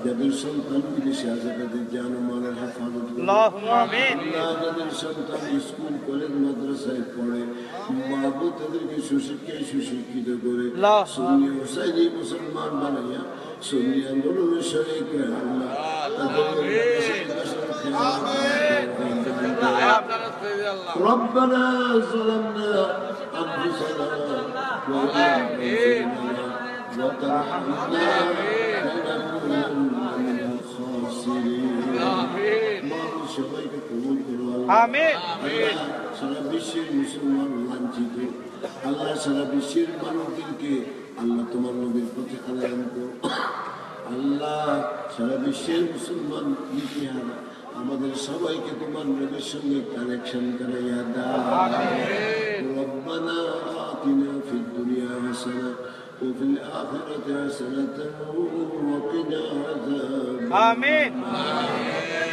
যাদের সন্তান বিদেশে আছে তাদের জানমালের হেফাজত করো। যাদের সন্তান স্কুল কলেজ মাদ্রাসায় পড়ে মাহবুব তাদেরকে সুশিক্ষায় সুশিক্ষিত করে সুন্নি হুসাইনি মুসলমান বানাইয়া সুন্নি আন্দোলনের শরীক করে আল্লাহ তাদের ربنا ظلمنا أنفسنا وإن وترحمنا لنكونن من الخاسرين মাহবুব সবাইকে কবুল করো আমিন আল্লাহ সারা বিশ্বের মুসলমান লাঞ্ছিত আল্লাহ সারা বিশ্বের মানুষদেরকে আল্লাহ তোমার নবীর পথে আনয়ন করো আল্লাহ সারা বিশ্বের মুসলমান ইতিহাস আমাদের সবাইকে তোমার নবীর সঙ্গে কানেকশন করাইয়া দাও রব্বানা আতিনা ফিদ দুনিয়া হাসানাহ وفي الآخرة حسنة وقنا عذاب آمين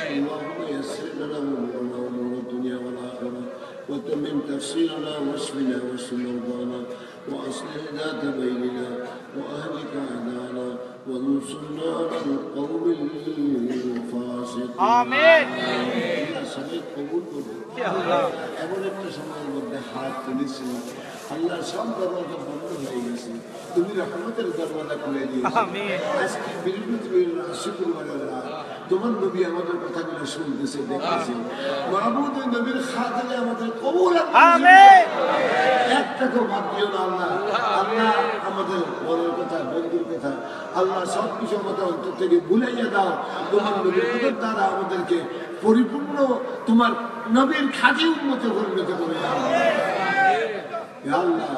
اللهم يسر لنا أمورنا وأمور الدنيا والآخرة وتمم تفسيرنا واشفنا واشف مرضانا وأصلح ذات بيننا وأهلك أعداءنا وانصرنا على القوم الفاسقين آمين সবাই কবুল করুন এমন একটা সময়ের মধ্যে হাত তুলেছি আল্লাহ সব দরওয়াজা বন্ধ হয়ে গেছে তুমি রহমতের দরওয়াজা খুলে দিয়েছো আজকে বৃহস্পতিবার শুক্রবারের রাত তোমার নবী আমাদের কথাগুলো শুনতেছে দেখতেছে মাহবুব নবীর খাতিরে আমাদের কবুল আমিন একটাকেও বাদ দিও না আল্লাহ আল্লাহ আমাদের বড়ের কথা বন্ধুর কথা আল্লাহ সব কিছু আমাদের অন্তর থেকে ভুলাইয়া দাও তোমার নবীর কথার দ্বারা আমাদেরকে পরিপূর্ণ তোমার নবীর খাঁটি উন্নত পরিণত করে আল্লাহ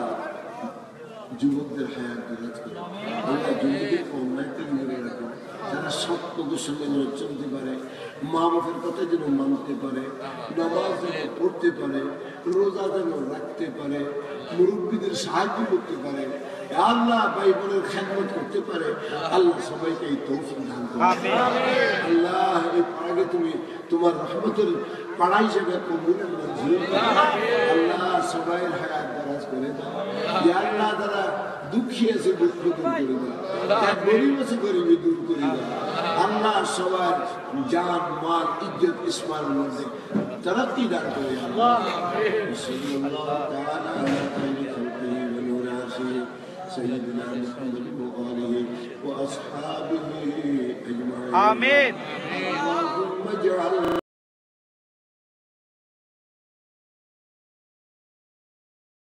যুবকদের হায়াত দিরাজ করে আল্লাহ যুবকদের অন্যায় থেকে দূরে রাখো যারা সত্যদের সঙ্গে চলতে পারে মা বাপের কথা যেন মানতে পারে নামাজ যেন পড়তে পারে রোজা যেন রাখতে পারে মুরব্বীদের সাহায্য করতে পারে আল্লাহ ভাই বোনের খেদমত করতে পারে আল্লাহ সবাইকে এই তৌফিক দান করো আল্লাহ এই পাড়াকে তুমি তোমার রহমতের পাড়া হিসেবে কবুলের মঞ্জুর আল্লাহ সবাই হায়াত দারাজ করে দাও আল্লাহ তারা দুঃখী আছে দুঃখ দূর করে দাও গরিব আছে গরিবী দূর করে দাও আল্লাহ সবার জান মাল ইজ্জত ইসমানের মধ্যে তরক্কি দান করে আল্লাহ সাল্লাল্লাহু তাআলা আলা খায়রি খালকিহি ওয়া নূর আরশিহি سيدنا محمد وآله وأصحابه أجمعين آمين اللهم